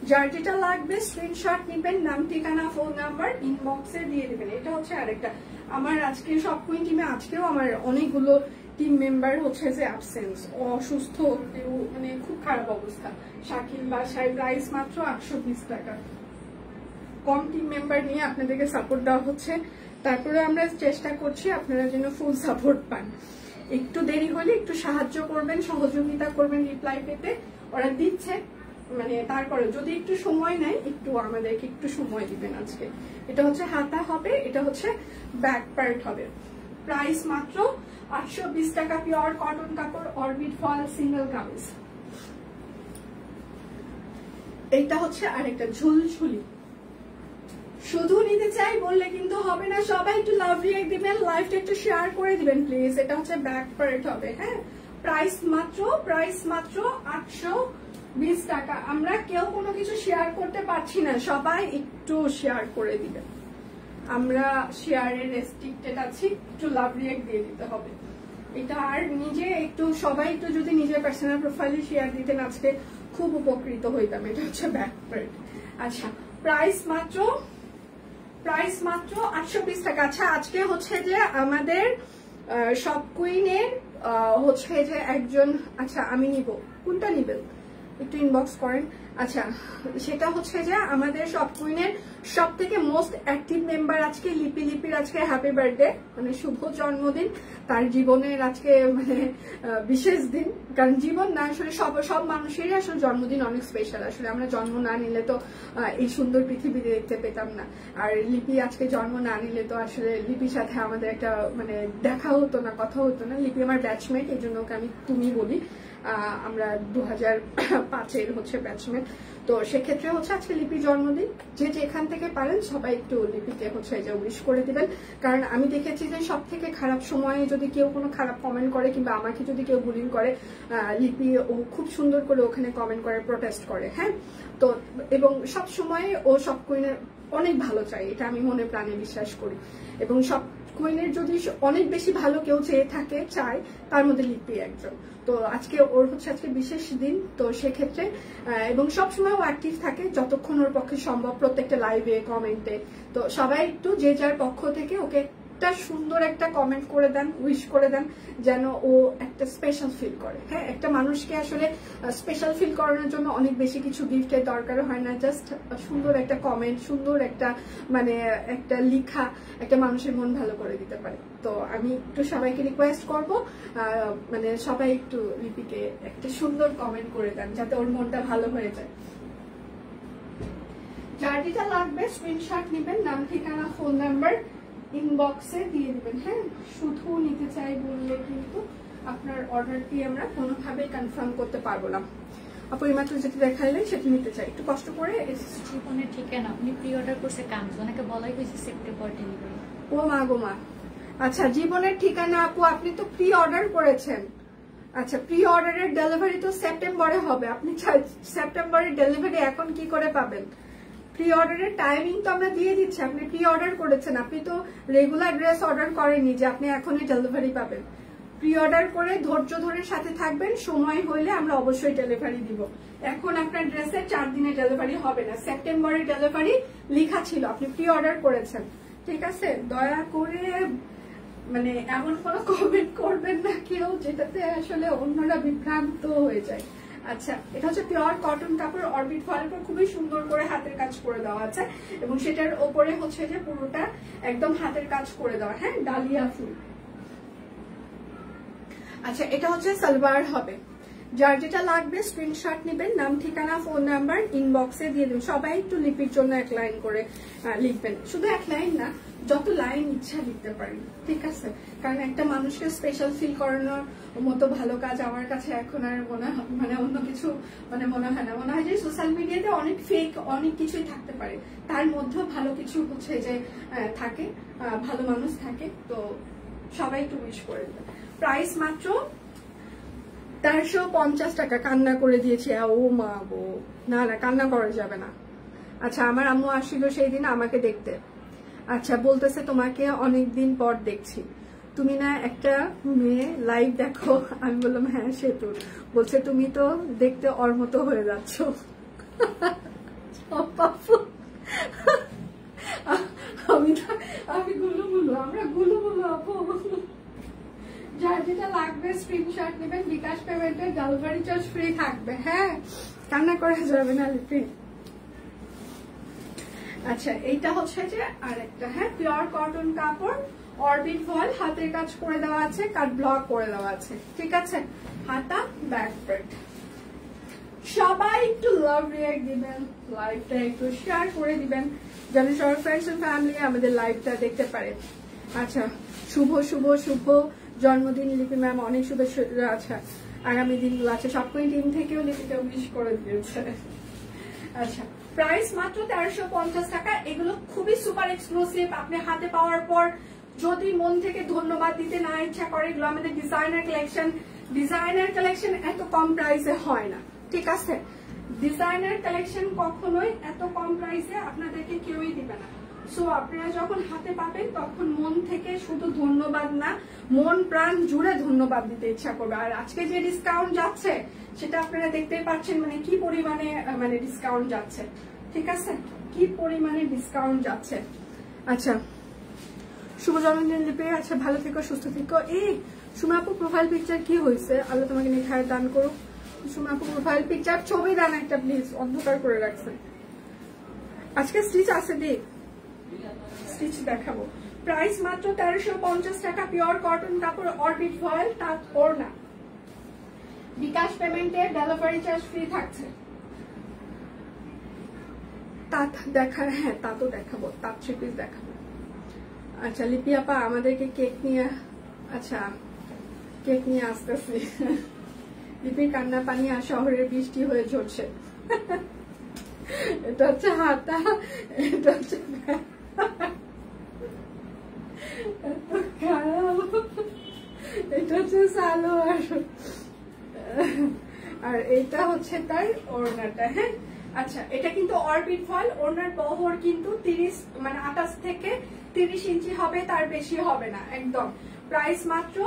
S1: যার যেটা লাগবে স্ক্রিনশট নেবেন, নাম ঠিকানা ফোন নাম্বার ইনবক্সে দিয়ে দিবেন। এটা হচ্ছে আরেকটা, আমার আজকে সব কুইন টিমে আজকেও আমার অনেকগুলো টিম মেম্বার হচ্ছে যে অ্যাবসেন্স, অসুস্থ, মানে খুব খারাপ অবস্থা। শাকিল বাসায়। প্রাইস মাত্র 820 টাকা। কম টিম মেম্বার নিয়ে আপনাদেরকে সাপোর্ট দেওয়া হচ্ছে, তারপরে আমরা চেষ্টা করছি আপনারা যেন ফুল সাপোর্ট পান। একটু দেরি হলে একটু সাহায্য করবেন, সহযোগিতা করবেন রিপ্লাই পেতে, ওরা দিচ্ছে। মানে তারপরে যদি একটু সময় নেয়, একটু আমাদেরকে একটু সময় দিবেন আজকে। এটা হচ্ছে হাতা হবে, এটা হচ্ছে ব্যাক পার্ট হবে। প্রাইস মাত্র 820 টাকা। পিওর কটন কাপড়, অরবিট ফয়েল সিঙ্গেল কামিজ। এইটা হচ্ছে আরেকটা ঝুলঝুলি। শুধু নিতে চাই বললে কিন্তু হবে না, সবাই একটু লাভ রিয়েক্ট দিবেন, লাইভটা একটু শেয়ার করে দিবেন প্লিজ। এটা হচ্ছে ব্যাক পার্ট হবে। হ্যাঁ, প্রাইস মাত্র 820 টাকা। আমরা কেউ কোনো কিছু শেয়ার করতে পারছি না, সবাই একটু শেয়ার করে দিবেন। আমরা শেয়ারের রেস্ট্রিক্টেড আছি, একটু লাভ রিয়েক্ট দিয়ে দিতে হবে। এটা আর নিজে একটু সবাই একটু যদি নিজের পার্সোনাল প্রোফাইলে শেয়ার দিতেন আজকে খুব উপকৃত হইতাম। এটা হচ্ছে ব্যাক পার্ট। আচ্ছা, প্রাইস মাত্র 820 টাকা। আচ্ছা, আজকে হচ্ছে যে আমাদের সব কুইনের হচ্ছে যে একজন, আচ্ছা আমি নিব, কোনটা নিবেন একটু ইনবক্স করেন। আচ্ছা, সেটা হচ্ছে যে আমাদের সব কুইনের সব থেকে মোস্ট অ্যাক্টিভ মেম্বার আজকে লিপির আজকে হ্যাপি বার্থডে, মানে শুভ জন্মদিন। তার জীবনের আজকে মানে বিশেষ দিন, কারণ জীবন না আসলে সব মানুষেরই আসলে জন্মদিন অনেক স্পেশাল। আসলে আমরা জন্ম না নিলে তো এই সুন্দর পৃথিবী দেখতে পেতাম না। আর লিপি আজকে জন্ম না নিলে তো আসলে লিপির সাথে আমাদের একটা মানে দেখা হতো না, কথা হতো না। লিপি আমার ব্যাচমেট, এই জন্য ওকে আমি তুমি বলি। আমরা 2005-এর হচ্ছে ব্যাচমেট। তো সেক্ষেত্রে হচ্ছে আজকে লিপির জন্মদিন। যে যেখান থেকে পারেন সবাই একটু লিপিকে হচ্ছে যে উইশ করে দিবেন। কারণ আমি দেখেছি যে সব থেকে খারাপ সময়ে যদি কেউ কোনো খারাপ কমেন্ট করে কিংবা আমাকে যদি কেউ বুলিং করে, লিপি ও খুব সুন্দর করে ওখানে কমেন্ট করে, প্রোটেস্ট করে। হ্যাঁ, তো এবং সব সময় ও সব কুইনের অনেক ভালো চাই, এটা আমি মনে প্রাণে বিশ্বাস করি। এবং সব কুইনের যদি অনেক বেশি ভালো কেউ চেয়ে থাকে চায়, তার মধ্যে লিপি একজন। তো আজকে ওর হচ্ছে আজকে বিশেষ দিন, তো সেক্ষেত্রে এবং সবসময় ও অ্যাক্টিভ থাকে যতক্ষণ ওর পক্ষে সম্ভব, প্রত্যেকটা লাইভে কমেন্টে। তো সবাই একটু যে যার পক্ষ থেকে ওকে একটা সুন্দর একটা কমেন্ট করে দেন, উইশ করে দেন, যেন ও একটা স্পেশাল ফিল করে। হ্যাঁ, একটা মানুষকে আসলে স্পেশাল ফিল করানোর জন্য অনেক বেশি কিছু গিফটের দরকার হয় না, জাস্ট সুন্দর একটা কমেন্ট, সুন্দর একটা মানে একটা লেখা একটা মানুষের মন ভালো করে দিতে পারে। তো আমি একটু সবাইকে রিকোয়েস্ট করব, মানে সবাই একটু লিপিকে একটা সুন্দর কমেন্ট করে দেন যাতে ওর মনটা ভালো হয়ে যায়। যার যেটা লাগবে স্ক্রিনশট নেবেন, নাম ঠিকানা ফোন নাম্বার ইনবক্সে দিয়ে দিবেন। হ্যাঁ, শুধু নিতে চাই বললে কিন্তু আপনার অর্ডারটি আমরা কোনোভাবেই কনফার্ম করতে পারবো না। আপু এইমাত্র যেটা দেখাইলেন সেটা নিতে চাই, একটু কষ্ট করে।
S2: জীবনের ঠিকানা আপনি প্রি অর্ডার করছে কাজ, ওনাকে বলাই হয়েছে সেপ্টেম্বর ডেলিভারি।
S1: ও মা গো মা, আচ্ছা জীবনের ঠিকানা আপু আপনি তো প্রি অর্ডার করেছেন। আচ্ছা, প্রি অর্ডারের ডেলিভারি তো সেপ্টেম্বরে হবে, আপনি সেপ্টেম্বরের ডেলিভারি এখন কি করে পাবেন? প্রি অর্ডারের টাইমিং তো আমরা দিয়ে দিচ্ছি, আপনি প্রি অর্ডার করেছেন, আপনি তো রেগুলার ড্রেস অর্ডার করেননি যে আপনি এখনই ডেলিভারি পাবেন। প্রি অর্ডার করে ধৈর্য ধরে সাথে থাকবেন, সময় হইলে আমরা অবশ্যই ডেলিভারি দিব। এখন আপনার ড্রেসের 4 দিনে ডেলিভারি হবে না, সেপ্টেম্বরের ডেলিভারি লেখা ছিল, আপনি প্রি অর্ডার করেছেন। ঠিক আছে, দয়া করে মানে এমন কোনো কমেন্ট করবেন না কেউ যেটাতে আসলে অন্যরা বিভ্রান্ত হয়ে যায়। আচ্ছা, এটা হচ্ছে পিওর কটন কাপড়, অরবিট ফয়েল পর খুবই সুন্দর করে হাতের কাজ করে দেওয়া আছে এবং সেটার ওপরে হচ্ছে যে পুরোটা একদম হাতের কাজ করে দেওয়া। হ্যাঁ, ডালিয়া ফুল। আচ্ছা, এটা হচ্ছে সালোয়ার হবে। যার যেটা লাগবে স্ক্রিনশট নেবেন, নাম ঠিকানা ফোন নাম্বার ইনবক্সে দিয়ে দেবেন। সবাই একটু লিপির জন্য 1 লাইন করে লিখবেন, শুধু 1 লাইন না, যত লাইন ইচ্ছা লিখতে পারেন। ঠিক আছে, কারণ একটা মানুষকে স্পেশাল ফিল করানোর মতো ভালো কাজ আমার কাছে এখন আর মনে মানে অন্য কিছু মানে মনে হয় না। মনে হয় যে সোশ্যাল মিডিয়াতে অনেক ফেক অনেক কিছুই থাকতে পারে, তার মধ্যেও ভালো কিছু হচ্ছে যে থাকে, ভালো মানুষ থাকে। তো সবাই একটু উইশ করে দেবেন। প্রাইস মাত্র 1350 টাকা। কান্না করে দিয়েছি, ও মা গো, না না কান্না করা যাবে না। আচ্ছা, আমার আম্মু আসছিল সেই দিন আমাকে দেখতে। আচ্ছা, বলতেছে তোমাকে অনেকদিন পর দেখছি, তুমি না একটা মেয়ে লাইভ দেখো। আমি বললাম হ্যাঁ সেতু। বলছে তুমি তো দেখতে ওর মতো হয়ে যাচ্ছ। আমি গুলো আমরা গুলো আপু। যার যেটা লাগবে স্ক্রিনশট নেবেন, বিকাশ পেমেন্টের ডেলিভারি চার্জ ফ্রি থাকবে। হ্যাঁ, কান্না করা যাবে না লিপি। আচ্ছা, এইটা হচ্ছে যে আরেকটা, হ্যাঁ পিওর কটন কাপড়, অরবিট ফয়েল, হাতের কাজ করে দেওয়া আছে, কাট ব্লক করে দেওয়া আছে। ঠিক আছে, হাতা ব্যাক প্রিন্ট। সবাই একটু লাভ রিঅ্যাক্ট দিবেন, লাইভটা একটু শেয়ার করে দিবেন যেন সবার ফ্রেন্ডস এন্ড ফ্যামিলি আমাদের লাইভটা দেখতে পারে। আচ্ছা, শুভ শুভ শুভ জন্মদিন লিপি ম্যাম, অনেক শুভেচ্ছা। আচ্ছা, আগামী দিনগুলো আছে, সবকই টিম থেকেও লিপিটা উইশ করে দিয়েছে। আচ্ছা, প্রাইস মাত্র 1350 টাকা। এগুলো খুবই সুপার এক্সক্লুসিভ। আপনি হাতে পাওয়ার পর যদি মন থেকে ধন্যবাদ দিতে না ইচ্ছা করে, এগুলো আমাদের ডিজাইনার কালেকশন। ডিজাইনার কালেকশন এত কম প্রাইসে হয় না। ঠিক আছে, ডিজাইনার কালেকশন কখনোই এত কম প্রাইসে আপনাদেরকে কেউই দিবে না। সো আপনারা যখন হাতে পাবেন তখন মন থেকে শুধু ধন্যবাদ না, মন প্রাণ জুড়ে ধন্যবাদ দিতে ইচ্ছা করবে। আর আজকে যে ডিসকাউন্ট যাচ্ছে সেটা আপনারা দেখতেই পাচ্ছেন, মানে কি পরিমাণে মানে ডিসকাউন্ট যাচ্ছে। ঠিক আছে, কি পরিমাণে ডিসকাউন্ট যাচ্ছে। আচ্ছা, শুভ জন্মদিন লিপি। আচ্ছা, ভালো থেকো, সুস্থ থেকো। এই সুমা আপু প্রোফাইল পিকচার কি হয়েছে? আল্লাহ তোমাকে নিখায় দান করুক। সুমা আপু প্রোফাইল পিকচার ছবি দেন একটা প্লিজ, অন্ধকার করে রাখছে। আজকে স্টিচ আছে, দেখ স্টিচ দেখাবো। প্রাইস মাত্র 1350 টাকা, পিওর কটন কাপড়, অরবিট ফয়েল, তাঁত ওড়না। বিকাশ পেমেন্টে ডেলিভারি চার্জ ফ্রি থাকছে। তাঁত দেখার, হ্যাঁ তাঁতও দেখাবো, তাঁত 3 পিস দেখাবো। আচ্ছা, লিপি আপা আমাদেরকে কেক নিয়ে, আচ্ছা কেক নিয়ে আসতেছি। লিপির কান্না পানি আর শহরের বৃষ্টি হয়ে ঝরছে। এটা হচ্ছে হাতা, এটা হচ্ছে এটা হচ্ছে সালোয়ার, আর এটা হচ্ছে তার ওড়নাটা। হ্যাঁ, আচ্ছা, এটা কিন্তু অরবিট ফয়েল, ওনার বহর কিন্তু 30 মানে 28 থেকে 30 ইঞ্চি হবে, তার বেশি হবে না একদম। প্রাইস মাত্র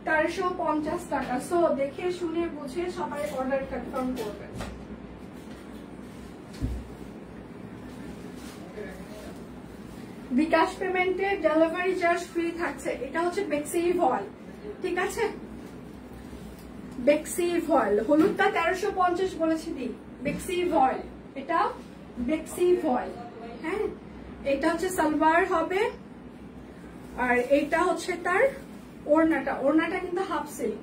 S1: 1350 টাকা। সো দেখে শুনে বুঝে সবাই অর্ডার কনফার্ম করবেন। বিকাশ পেমেন্টে ডেলিভারি চার্জ ফ্রি থাকছে। এটা হচ্ছে বেক্সি ভয়েল, ঠিক আছে? বেক্সি ভয়েল হলুদটা 1350 বলেছি দি। বেক্সি ভয়েল, এটা বেক্সি ভয়েল। হ্যাঁ, এটা হচ্ছে সালোয়ার হবে, আর এটা হচ্ছে তার ওড়নাটা। ওড়নাটা কিন্তু হাফ সিল্ক,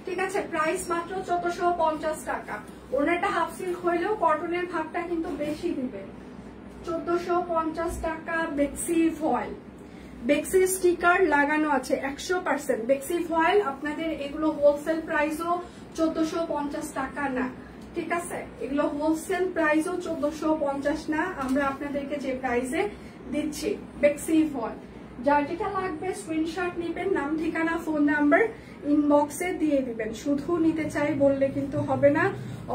S1: ঠিক আছে? প্রাইস মাত্র 1450 টাকা। ওড়নাটা হাফ সিল্ক হইলেও কটনের ভাগটা কিন্তু বেশি দিবে। 1450 টাকা বেক্সি ভয়েল। বেক্সি স্টিকার লাগানো আছে 100%। বেক্সি ভয়েল আপনাদের এগুলো হোলসেল প্রাইসও 1450 টাকা না, ঠিক আছে? এগুলো হোলসেল প্রাইসও 1450 না, আমরা আপনাদেরকে যে প্রাইসে দিচ্ছি। বেক্সি ভয়েল, যার যেটা লাগবে স্ক্রিনশট নিবেন, নাম ঠিকানা ফোন নাম্বার ইনবক্সে দিয়ে দিবেন। শুধু নিতে চাই বললে কিন্তু হবে না,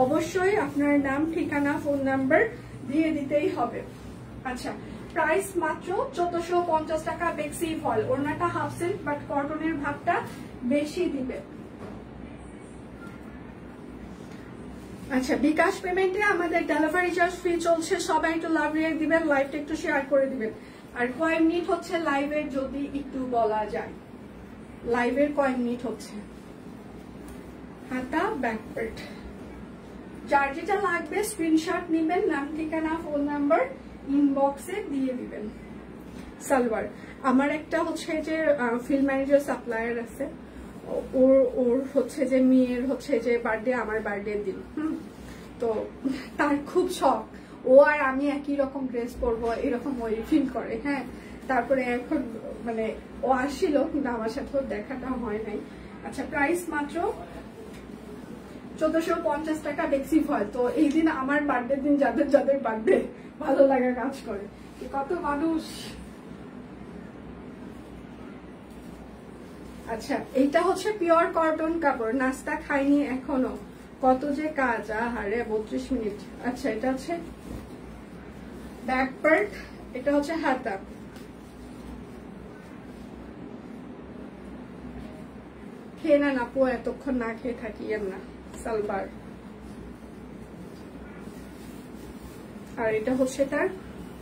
S1: অবশ্যই আপনার নাম ঠিকানা ফোন নাম্বার দিয়ে দিতেই হবে। আচ্ছা, প্রাইস মাত্র 1450 টাকা বেক্সি ভয়েল। ওড়নাটা হাফ সিল্ক, বাট কটনের ভাগটা বেশি দিবে। আচ্ছা, বিকাশ পেমেন্টে আমাদের ডেলিভারি চার্জ ফ্রি চলছে। সবাই একটু লাভ রিয়েক্ট দিবেন, লাইভটা একটু শেয়ার করে দিবেন। আর কয় মিনিট হচ্ছে লাইভের যদি একটু বলা যায়, লাইভের কয় মিনিট হচ্ছে? হাতা ব্যাকপার্ট, যার যেটা লাগবে স্ক্রিনশট নিবেন, নাম ঠিকানা ফোন নাম্বার ইনবক্সে দিয়ে দিবেন। সালোয়ার, আমার একটা হচ্ছে যে ফিল্ড ম্যানেজার সাপ্লায়ার আছে, ওর হচ্ছে যে মেয়ের হচ্ছে যে বার্থডে, আমার বার্থডে দিন। তো তার খুব শখ, ও আর আমি একই রকম ড্রেস পরবো এরকম ওই ফিল করে। হ্যাঁ, তারপরে এখন মানে ও আসছিল, কিন্তু আমার সাথেও দেখাটা হয় নাই। আচ্ছা, প্রাইস মাত্র 1450 টাকা বেক্সি ভয়েল। তো এই দিন আমার বার্থডে দিন যাদের যাদের বার্থডে ভালো লাগা কাজ করে, কত মানুষ। আচ্ছা, এইটা হচ্ছে পিওর কটন কাপড়, নাস্তা খাইনি এখনো, কত যে কাজ। আহারে 32 মিনিট। আচ্ছা, এটা হচ্ছে ব্যাক পার্ট, এটা হচ্ছে হাতা। খেয়ে না আপু, এতক্ষণ না খেয়ে থাকি না। সালোয়ার, আর এটা হচ্ছে তার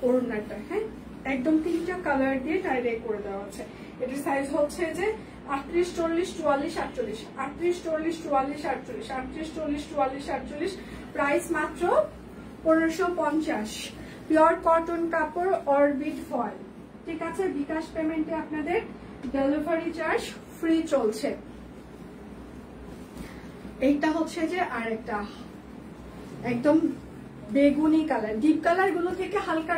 S1: ওড়নাটা। হ্যাঁ, একদম 3টা কালার দিয়ে টাইডাই করে দেওয়া আছে। এটার সাইজ হচ্ছে যে 38, 40, 44, 48, 38, 40, 44, 48, 38, 40, 44, 48। প্রাইস মাত্র 1550। পিওর কটন কাপড়, অরবিট ফয়েল, ঠিক আছে? বিকাশ পেমেন্টে আপনাদের ডেলিভারি চার্জ ফ্রি চলছে। এইটা হচ্ছে যে আরেকটা একদম বেগুনি কালার। ডিপ কালার গুলো থেকে হালকা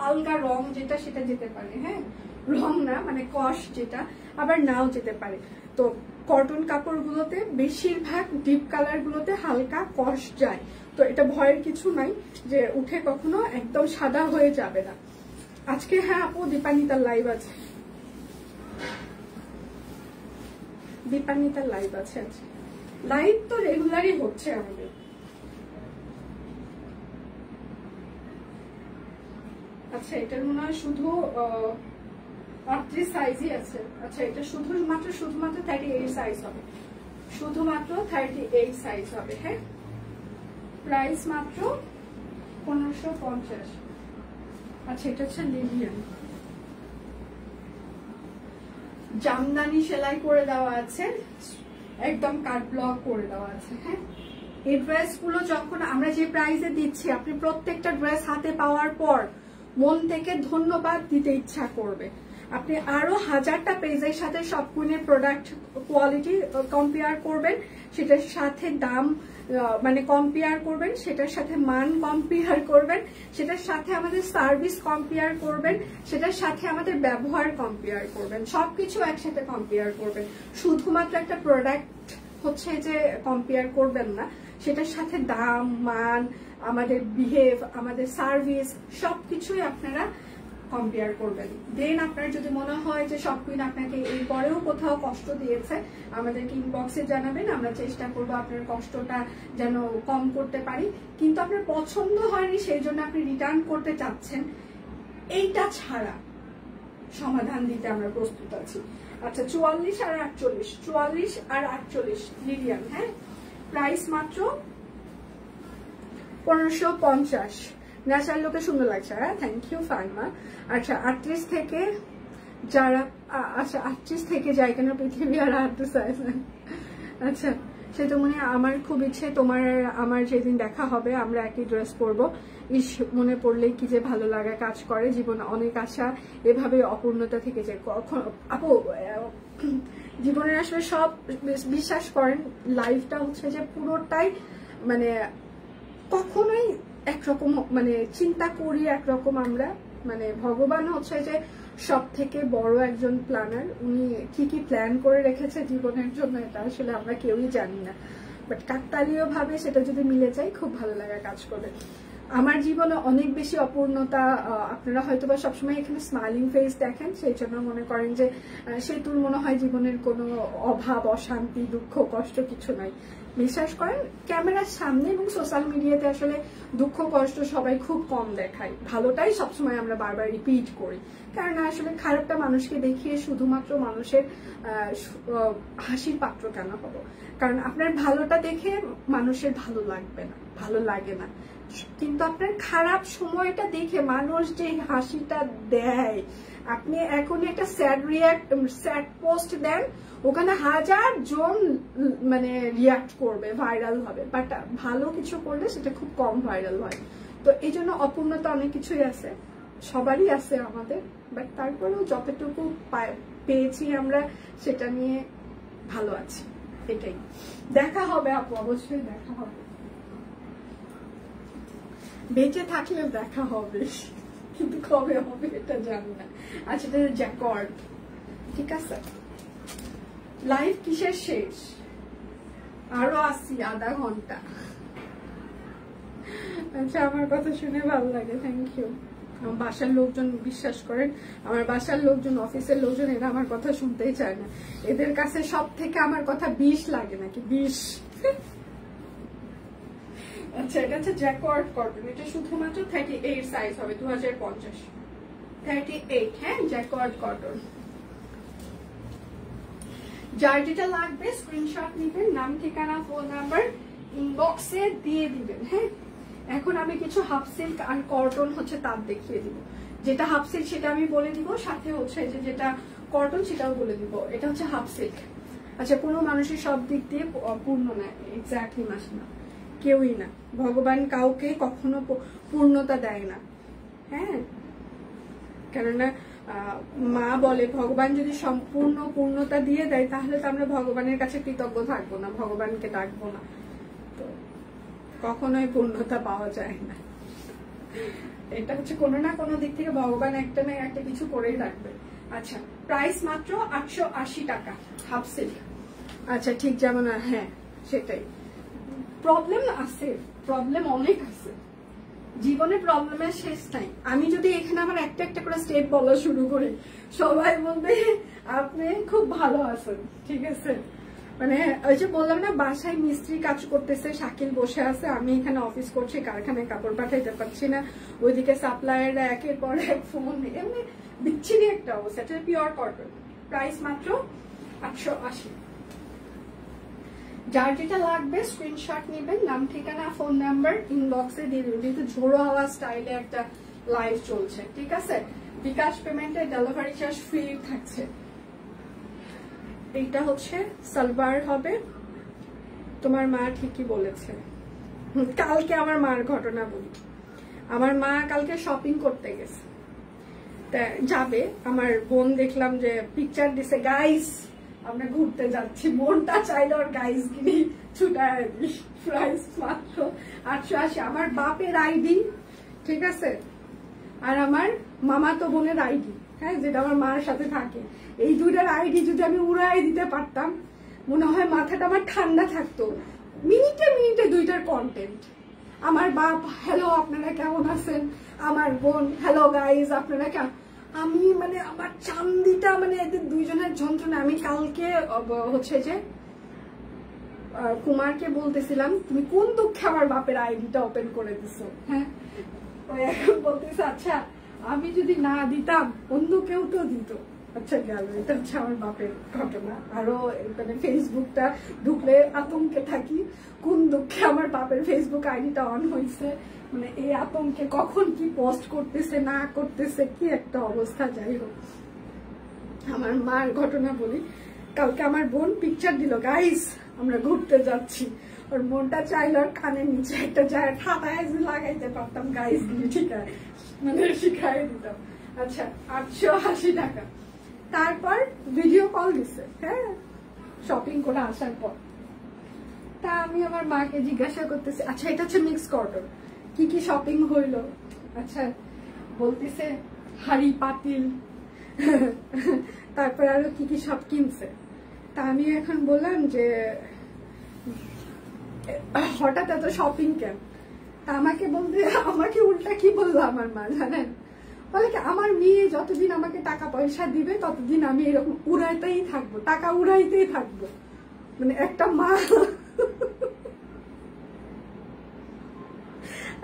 S1: আলগা রং যেটা সেটা যেতে পারে। হ্যাঁ, রং না মানে কস যেটা, আবার নাও যেতে পারে। তো কটন কাপড় গুলোতে বেশিরভাগ ডিপ কালার গুলোতে হালকা কস যায়। তো এটা ভয়ের কিছু নাই যে উঠে কখনো একদম সাদা হয়ে যাবে না। আজকে হ্যাঁ আপু, দীপান্বিতার লাইভ আছে, দীপান্বিতার লাইভ আছে আজকে। লাইভ তো রেগুলারই হচ্ছে আমাদের। আচ্ছা, এটার মনে হয় শুধু 38 সাইজই আছে। আচ্ছা, এটা শুধুমাত্র 38 সাইজ হবে, শুধুমাত্র 38 সাইজ হবে। হ্যাঁ, প্রাইস মাত্র 1550। আচ্ছা, এটা হচ্ছে লিলিয়ান, জামদানি সেলাই করে দেওয়া আছে, একদম কাট ব্লক করে দেওয়া আছে। হ্যাঁ, এই ড্রেস গুলো যখন আমরা যে প্রাইসে দিচ্ছি, আপনি প্রত্যেকটা ড্রেস হাতে পাওয়ার পর মন থেকে ধন্যবাদ দিতে ইচ্ছা করবে। আপনি আরো 1000টা পেজের সাথে সব কুইনের প্রোডাক্ট কোয়ালিটি কম্পেয়ার করবেন, সেটার সাথে দাম মানে কম্পেয়ার করবেন, সেটার সাথে মান কম্পেয়ার করবেন, সেটার সাথে আমাদের সার্ভিস কম্পেয়ার করবেন, সেটার সাথে আমাদের ব্যবহার কম্পেয়ার করবেন, সবকিছু একসাথে কম্পেয়ার করবেন। শুধুমাত্র একটা প্রোডাক্ট হচ্ছে যে কম্পেয়ার করবেন না, সেটার সাথে দাম, মান, আমাদের বিহেভ, আমাদের সার্ভিস সবকিছুই আপনারা কম্পেয়ার করবেন। দেন আপনার যদি মনে হয় যে শপ কুইন আপনাকে এই পরেও কোথাও কষ্ট দিয়েছে, আমাদেরকে ইনবক্সে জানাবেন, আমরা চেষ্টা করবো আপনার কষ্টটা যেন কম করতে পারি। কিন্তু আপনার পছন্দ হয়নি সেই জন্য আপনি রিটার্ন করতে চাচ্ছেন, এইটা ছাড়া সমাধান দিতে আমরা প্রস্তুত আছি। আচ্ছা 44 আর 48, 44 আর 48 লিলিয়ান, হ্যাঁ প্রাইস মাত্র 1550। ন্যাচারাল লোকে সুন্দর লাগছে, হ্যাঁ থ্যাংক ইউ ফাইমা। আচ্ছা 38 থেকে যারা, আচ্ছা 38 থেকে যায় কেন পৃথিবী আর 38। আচ্ছা সেটা মনে আমার খুব ইচ্ছে তোমার আমার যেদিন দেখা হবে আমরা একই ড্রেস পরবো। ইস মনে পড়লে কি যে ভালো লাগা কাজ করে, জীবনে অনেক আশা এভাবে অপূর্ণতা থেকে যায়। আপু জীবনের আসলে সব বিশ্বাস করেন লাইফটা হচ্ছে যে পুরোটাই মানে কখনোই একরকম মানে চিন্তা করি একরকম আমরা, মানে ভগবান হচ্ছে যে সব থেকে বড় একজন প্ল্যানার, উনি কি কি প্ল্যান করে রেখেছে জীবনের জন্য এটা আসলে আমরা কেউই জানি না, বাট কাকতালীয় ভাবে সেটা যদি মিলে যায় খুব ভালো লাগা কাজ করবে। আমার জীবনে অনেক বেশি অপূর্ণতা, আপনারা হয়তো বা সবসময় এখানে স্মাইলিং ফেস দেখেন সেই জন্য মনে করেন যে সেতুর মনে হয় জীবনের কোনো অভাব অশান্তি দুঃখ কষ্ট কিছু নাই। বিশ্বাস করেন ক্যামেরার সামনে এবং সোশ্যাল মিডিয়াতে আসলে দুঃখ কষ্ট সবাই খুব কম দেখায়, ভালোটাই সবসময় আমরা বারবার রিপিট করি, কারণ আসলে খারাপটা মানুষকে দেখিয়ে শুধুমাত্র মানুষের হাসির পাত্র কেন হবো, কারণ আপনার ভালোটা দেখে মানুষের ভালো লাগবে না, ভালো লাগে না, কিন্তু আপনার খারাপ সময়টা দেখে মানুষ যে হাসিটা দেয়, আপনি এখন একটা স্যাড পোস্ট দেন ওখানে 1000 জন মানে রিয়াক্ট করবে, ভাইরাল হবে, বাট ভালো কিছু করলে সেটা খুব কম ভাইরাল হয়। তো এই জন্য অপূর্ণতা অনেক কিছুই আছে, সবারই আছে আমাদের, বাট তারপরেও যতটুকু পেয়েছি আমরা সেটা নিয়ে ভালো আছি, এটাই। দেখা হবে আপু, অবশ্যই দেখা হবে, বেঁচে থাকলে দেখা হবে, কিন্তু কবে হবে এটা জানি না। আচ্ছা এটা জ্যাকর্ড, ঠিক আছে। লাইফ কিসের শেষ, আরো আসি আধা ঘন্টা। আচ্ছা আমার কথা শুনে ভালো লাগে, থ্যাংক ইউ। আমার বাসার লোকজন বিশ্বাস করেন, আমার বাসার লোকজন অফিসের লোকজন এরা আমার কথা শুনতেই চায় না, এদের কাছে সব থেকে আমার কথা বিষ লাগে নাকি বিষ। আচ্ছা এটা হচ্ছে জ্যাকর্ড কটন, এটা শুধুমাত্র 38 সাইজ হবে, 2050, 38, হ্যাঁ জ্যাকর্ড কটন। যার যেটা লাগবে স্ক্রিনশট নিবেন, নাম ঠিকানা ফোন নাম্বার ইনবক্সে দিয়ে দিবেন, হ্যাঁ। এখন আমি কিছু হাফ সিল্ক আর কটন হচ্ছে তার দেখিয়ে দিব, যেটা হাফ সিল্ক সেটা আমি বলে দিব, সাথে হচ্ছে যে যেটা কটন সেটাও বলে দিব। এটা হচ্ছে হাফ সিল্ক। আচ্ছা কোনো মানুষের সব দিক দিয়ে পূর্ণ না, এক্স্যাক্টলি না, কেউই না, ভগবান কাউকে কখনো পূর্ণতা দেয় না, হ্যাঁ। কেননা মা বলে ভগবান যদি সম্পূর্ণ পূর্ণতা দিয়ে দেয় তাহলে তো আমরা ভগবানের কাছে কৃতজ্ঞ থাকবো না, ভগবানকে ডাকবো না, তো কখনোই পূর্ণতা পাওয়া যায় না। এটা হচ্ছে কোনো না কোনো দিক থেকে ভগবান একটা না একটা কিছু করেই রাখবে। আচ্ছা প্রাইস মাত্র 880 টাকা, হাফ সিল্ক। আচ্ছা ঠিক যেমন, হ্যাঁ সেটাই, প্রবলেম আছে, প্রবলেম অনেক আছে জীবনে, প্রবলেমের শেষ নাই। আমি যদি এখানে আমার একটা একটা করে স্টেপ বলা শুরু করি সবাই বলবে আপনি খুব ভালো আছেন, ঠিক আছে। মানে ওই যে বললাম না বাসায় মিস্ত্রি কাজ করতেছে, শাকিল বসে আছে, আমি এখানে অফিস করছি, কারখানায় কাপড় পাঠাইতে পারছি না, ওইদিকে সাপ্লায়াররা একের পর এক ফোন, এমনি বিচ্ছিরি একটা অবস্থা। এটা পিওর কটন, প্রাইস মাত্র 880। যার যেটা লাগবে স্ক্রিনশট নেবেন, নাম ঠিকানা ফোন নাম্বার ইনবক্সে দিয়ে দেবেন, যেহেতু ঝোড়ো হাওয়া স্টাইলে একটা লাইভ চলছে, ঠিক আছে। বিকাশ পেমেন্টে ডেলিভারি চার্জ ফ্রি থাকছে। এইটা হচ্ছে সালবার হবে, তোমার মা ঠিকই বলেছে। কালকে আমার মার ঘটনা বলি, আমার মা কালকে শপিং করতে গেছে, যাবে, আমার বোন দেখলাম যে পিকচার দিছে, গাইস আমরা ঘুরতে যাচ্ছি, বোনটা চাইলো আর গাইস গিরি ছুটায় দিই, প্রাইস মাত্র 880। আমার বাপের আইডি, ঠিক আছে, আর আমার মামাতো বোনের আইডি, হ্যাঁ যেটা আমার মার সাথে থাকে, এই দুইটার আইডি যদি আমি উড়াই দিতে পারতাম মনে হয় মাথাটা আমার ঠান্ডা থাকতো, মিনিটে মিনিটে দুইটার কন্টেন্ট। আমার বাপ হ্যালো আপনারা কেমন আছেন, আমার বোন হ্যালো গাইজ আপনারা কেমন। আমি মানে আমার চান্দিটা মানে এদের দুইজনের যন্ত্রণা। আমি কালকে হচ্ছে যে কুমারকে বলতেছিলাম তুমি কোন দুঃখে আমার বাপের আইডিটা ওপেন করে দিছো। হ্যাঁ এখন বলতেছে আচ্ছা আমি যদি না দিতাম অন্য কেউ তো দিত। আচ্ছা গেল, এটা হচ্ছে আমার বাপের ঘটনা। আরো মানে ফেসবুকটা ঢুকলে আতঙ্কে থাকি কোন দুঃখে আমার বাপের ফেসবুক আইডিটা অন হয়েছে, মানে এই আতঙ্কে কখন কি পোস্ট করতেছে না করতেছে কি একটা অবস্থা। যাই হোক আমার মার ঘটনা বলি। কালকে আমার বোন পিকচার দিল গাইস আমরা ঘুরতে যাচ্ছি, ওর মনটা চাইল ওর কানের নিচে একটা জায়গা খাতায় লাগাইতে পারতাম গাইস দিয়ে, ঠিক আছে মানে শিখাই দিতাম। আচ্ছা 880 টাকা। তারপর ভিডিও কল দিছে, হ্যাঁ শপিং করে আসার পর। তা আমি আমার মাকে জিজ্ঞাসা করতেছি আচ্ছা এটা হচ্ছে মিক্স কটন, কি কি শপিং হইলো। আচ্ছা বলতেছে হাড়ি পাতিল তারপর আরো কি কি সব কিনছে। তা আমি এখন বললাম যে হঠাৎ এত শপিং কেন। তা আমাকে বলতে আমাকে উল্টা কি বললো আমার মা জানেন, বলে কি আমার মেয়ে যতদিন আমাকে টাকা পয়সা দিবে ততদিন আমি এরকম উড়াইতেই থাকবো, টাকা উড়াইতেই থাকবো। মানে একটা মা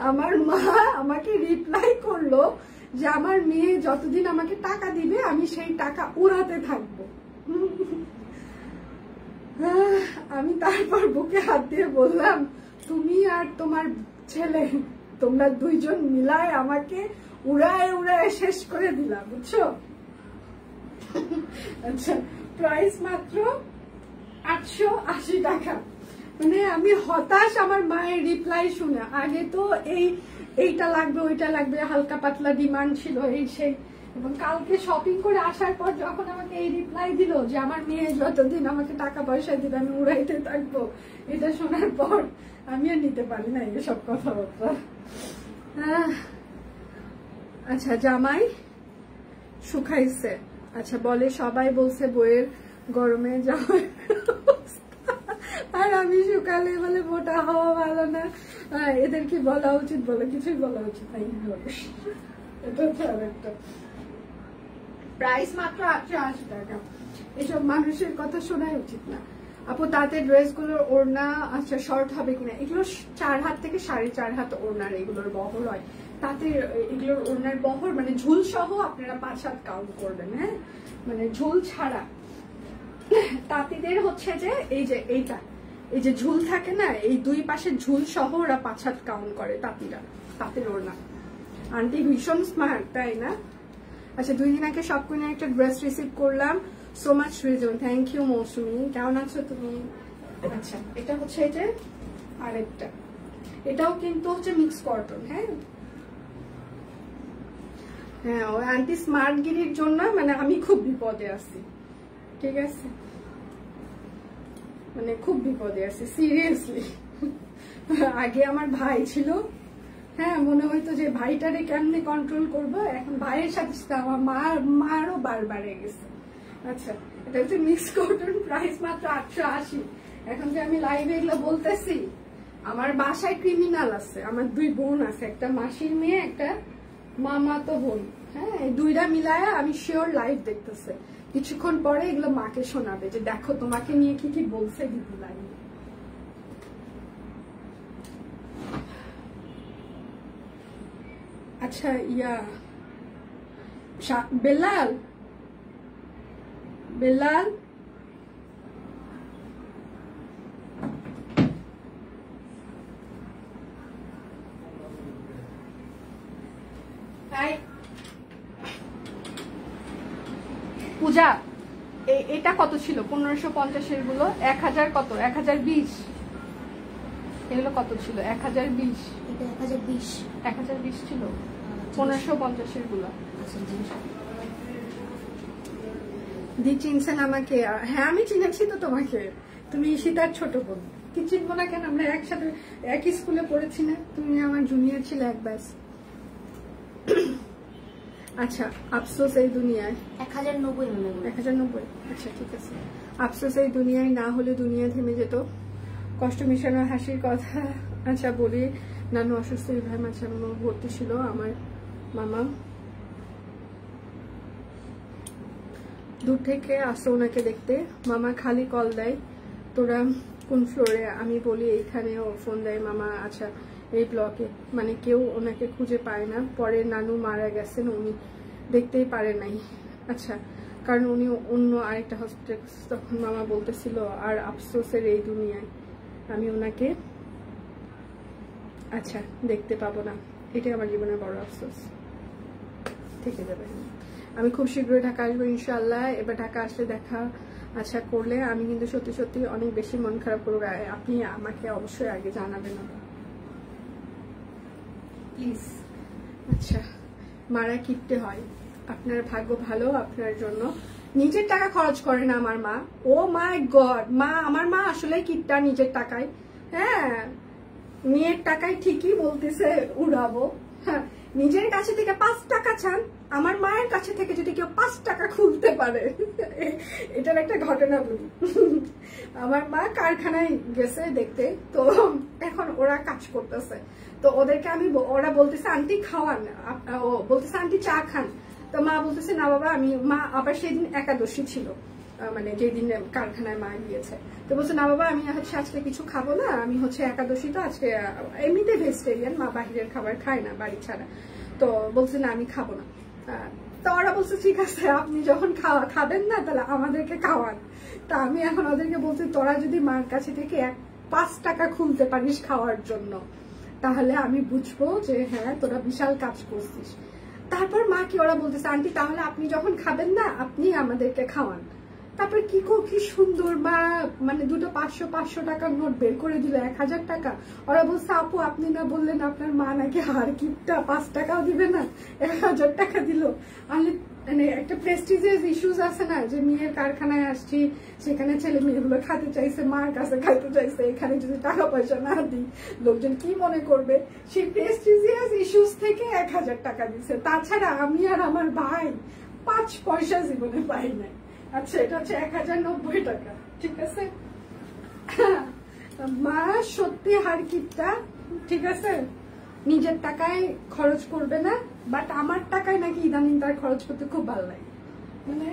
S1: আমার মা আমাকে রিপ্লাই করলো যে আমার মেয়ে যতদিন আমাকে টাকা দিবে আমি সেই টাকা উড়াতে থাকবো। আমি তারপর বুকে হাত দিয়ে বললাম তুমি আর তোমার ছেলে তোমরা দুইজন মিলায় আমাকে উড়ায় উড়ায় শেষ করে দিলা, বুঝছো। আচ্ছা প্রাইস মাত্র 880 টাকা। মানে আমি হতাশ আমার মায়ের রিপ্লাই শুনে। আগে তো এইটা লাগবে ওইটা লাগবে হালকা পাতলা ডিমান্ড ছিল এই সেই, এবং কালকে শপিং করে আসার পর যখন আমাকে এই রিপ্লাই দিল যে আমার মেয়ে যতদিন আমাকে টাকা পয়সা দিবে আমি উড়াইতে থাকবো, এটা শোনার পর আমি আর নিতে পারি না এসব কথাবার্তা। আচ্ছা জামাই শুকাইছে। আচ্ছা বলে সবাই বলছে বইয়ের গরমে জামাই আর আমি শুকালে বলে মোটা হওয়া ভালো না। এদের কি বলা উচিত বলে, কিছুই বলা উচিত নাই। এটা হচ্ছে আরেকটা প্রাইস মাত্র 880 টাকা। এসব মানুষের কথা শোনাই উচিত না। আপু তাতে ড্রেস গুলোর ওড়না আচ্ছা শর্ট হবে কিনা, এগুলো 4 হাত থেকে 4.5 হাত ওড়নার এগুলোর বহর হয়। তাতে এগুলোর ওড়নার বহর মানে ঝুল সহ আপনারা 5 হাত কাউন্ট করবেন, হ্যাঁ মানে ঝুল ছাড়া। তাঁতিদের হচ্ছে যে এই যে এইটা এই যে ঝুল থাকে না, এই দুই পাশে ঝুল সহ ওরা 5 হাত কাউন্ট করে তাঁতিরা, তাঁতের ওড়না। আন্টি ভীষণ স্মার্ট তাই না। আচ্ছা 2 দিন আগে সব কিনে একটা ড্রেস রিসিভ করলাম, so much reason, thank you Mousumi, কেমন আছো তুমি। আচ্ছা এটা হচ্ছে এই যে আরেকটা, এটাও কিন্তু হচ্ছে মিক্স কটন। হ্যাঁ হ্যাঁ ওই আন্টি স্মার্ট গিরির জন্য মানে আমি খুব বিপদে আছি, ঠিক আছে মানে খুব বিপদে আছি সিরিয়াসলি। আগে আমার ভাই ছিল, হ্যাঁ মনে হইতো যে ভাইটারে কেমনে কন্ট্রোল করবো, এখন ভাইয়ের সাথে সাথে আমার মারও বার বাড়ে গেছে। আচ্ছা এটা হচ্ছে মিক্স কটন, প্রাইস মাত্র 880। এখন যে আমি লাইভে এগুলো বলতেছি, আমার বাসায় ক্রিমিনাল আছে, আমার 2 বোন আছে, একটা মাসির মেয়ে একটা মামাতো বোন, হ্যাঁ এই 2টা মিলায়া আমি শিওর লাইভ দেখতেছে। কিছুক্ষণ পরে এগুলো মাকে শোনাবে যে দেখো তোমাকে নিয়ে কি কি বলছে দিদি লাইভে। আচ্ছা ইয়া বেলাল বেলাল পূজা এটা কত ছিল 1550 গুলো 1000 কত 1020 এগুলো কত ছিল 1020 1020 ছিল 1550 গুলো। দি চিনছেন আমাকে? হ্যাঁ আমি চিনেছি তো তোমাকে, তুমি ঈশিতার ছোট বোন, কি চিনবো না কেন, আমরা একসাথে একই স্কুলে পড়েছি না, তুমি আমার জুনিয়র ছিলে এক ব্যাচ। আচ্ছা আফসোস এই দুনিয়ায় 1090। আচ্ছা ঠিক আছে, আফসোস এই দুনিয়ায় না হলে দুনিয়া থেমে যেত, কষ্ট মিশানো হাসির কথা। আচ্ছা বলি নানু অসুস্থ, ইব্রাহিম আছে, ভর্তি ছিল। আমার মামা দূর থেকে আসে ওনাকে দেখতে। মামা খালি কল দেয়, তোরা কোন ফ্লোরে? আমি বলি এইখানে। ও ফোন দেয়, মামা আচ্ছা এই ব্লকে। মানে কেউ ওনাকে খুঁজে পায় না। পরে নানু মারা গেছেন, উনি দেখতেই পারে নাই। আচ্ছা, কারণ উনি অন্য আরেকটা হসপিটাল। তখন মামা বলতেছিল আর আফসোসের এই দুনিয়ায় আমি ওনাকে আচ্ছা দেখতে পাবো না, এটাই আমার জীবনের বড় আফসোস। থেকে যাবে। আমি খুব শীঘ্রই ঢাকা আসবো ইনশাল্লাহ। এবার ঢাকা আসলে দেখা আচ্ছা করলে আমি কিন্তু সত্যি সত্যি অনেক বেশি মন খারাপ করবো। আপনি আমাকে অবশ্যই আগে জানাবেন প্লিজ। আচ্ছা, মারা কিপটে হয়, আপনার ভাগ্য ভালো, আপনার জন্য নিজের টাকা খরচ করে না আমার মা। ও মাই গড, মা আমার মা আসলে কিপটা, নিজের টাকায়। হ্যাঁ, মেয়ের টাকায় ঠিকই বলতেছে উড়াবো। হ্যাঁ, নিজের কাছে থেকে 5 টাকা চান, আমার মায়ের কাছে থেকে যদি কেউ 5 টাকা খুলতে পারে। এটার একটা ঘটনা বলি। আমার মা কারখানায় গেছে দেখতে, তো এখন ওরা কাজ করতেছে। তো ওদেরকে আমি, ওরা বলতেছে আন্টি খাওয়ান, ও বলতেছে আন্টি চা খান। তো মা বলতেছে না বাবা আমি, মা আবার সেদিন একাদশী ছিল, মানে যেদিন কারখানায় মা গিয়েছে। তো বলছে না বাবা আমি হচ্ছে আজকে কিছু খাবো না, আমি হচ্ছে একাদশী তো আজকে, এমনিতে ভেজিটেরিয়ান, মা বাহিরের খাবার খায় না বাড়ি ছাড়া। তো বলছে না আমি খাবো না। তো ওরা বলছে ঠিক আছে আপনি যখন খাবেন না তাহলে আমাদেরকে খাওয়ান। তা আমি এখন ওদেরকে বলছি তোরা যদি মার কাছে থেকে 5 টাকা খুলতে পারিস খাওয়ার জন্য, তাহলে আমি বুঝবো যে হ্যাঁ তোরা বিশাল কাজ করছিস। তারপর মা কি ওরা বলতেছে আন্টি তাহলে আপনি যখন খাবেন না আপনি আমাদেরকে খাওয়ান। তারপর কি সুন্দর মা মানে দুটো 500 টাকার নোট বের করে দিল, 1000 টাকা। ওরা বলছে আপু আপনি না বললেন আপনার মা নাকি হার কিপটা, 5 টাকাও দিবে না, 1000 টাকা দিল। মানে একটা প্রেস্টিজিয়াস ইস্যুস আছে না, যে মেয়ের কারখানায় আসছি, সেখানে ছেলে মেয়েগুলো খাতে চাইছে, মার কাছে খাইতে চাইছে, এখানে যদি টাকা পয়সা না দিই লোকজন কি মনে করবে, সেই প্রেস্টিজিয়াস ইস্যুস থেকে 1000 টাকা দিচ্ছে। তাছাড়া আমি আর আমার ভাই 5 পয়সা জীবনে পাই নাই। আচ্ছা, এটা হচ্ছে 1090 টাকা, ঠিক আছে। মা সত্যি হারকিপটা, ঠিক আছে, নিজের টাকায় খরচ করবে না, বাট আমার টাকায় নাকি ইদানিং তার খরচ করতে খুব ভালো লাগে। মানে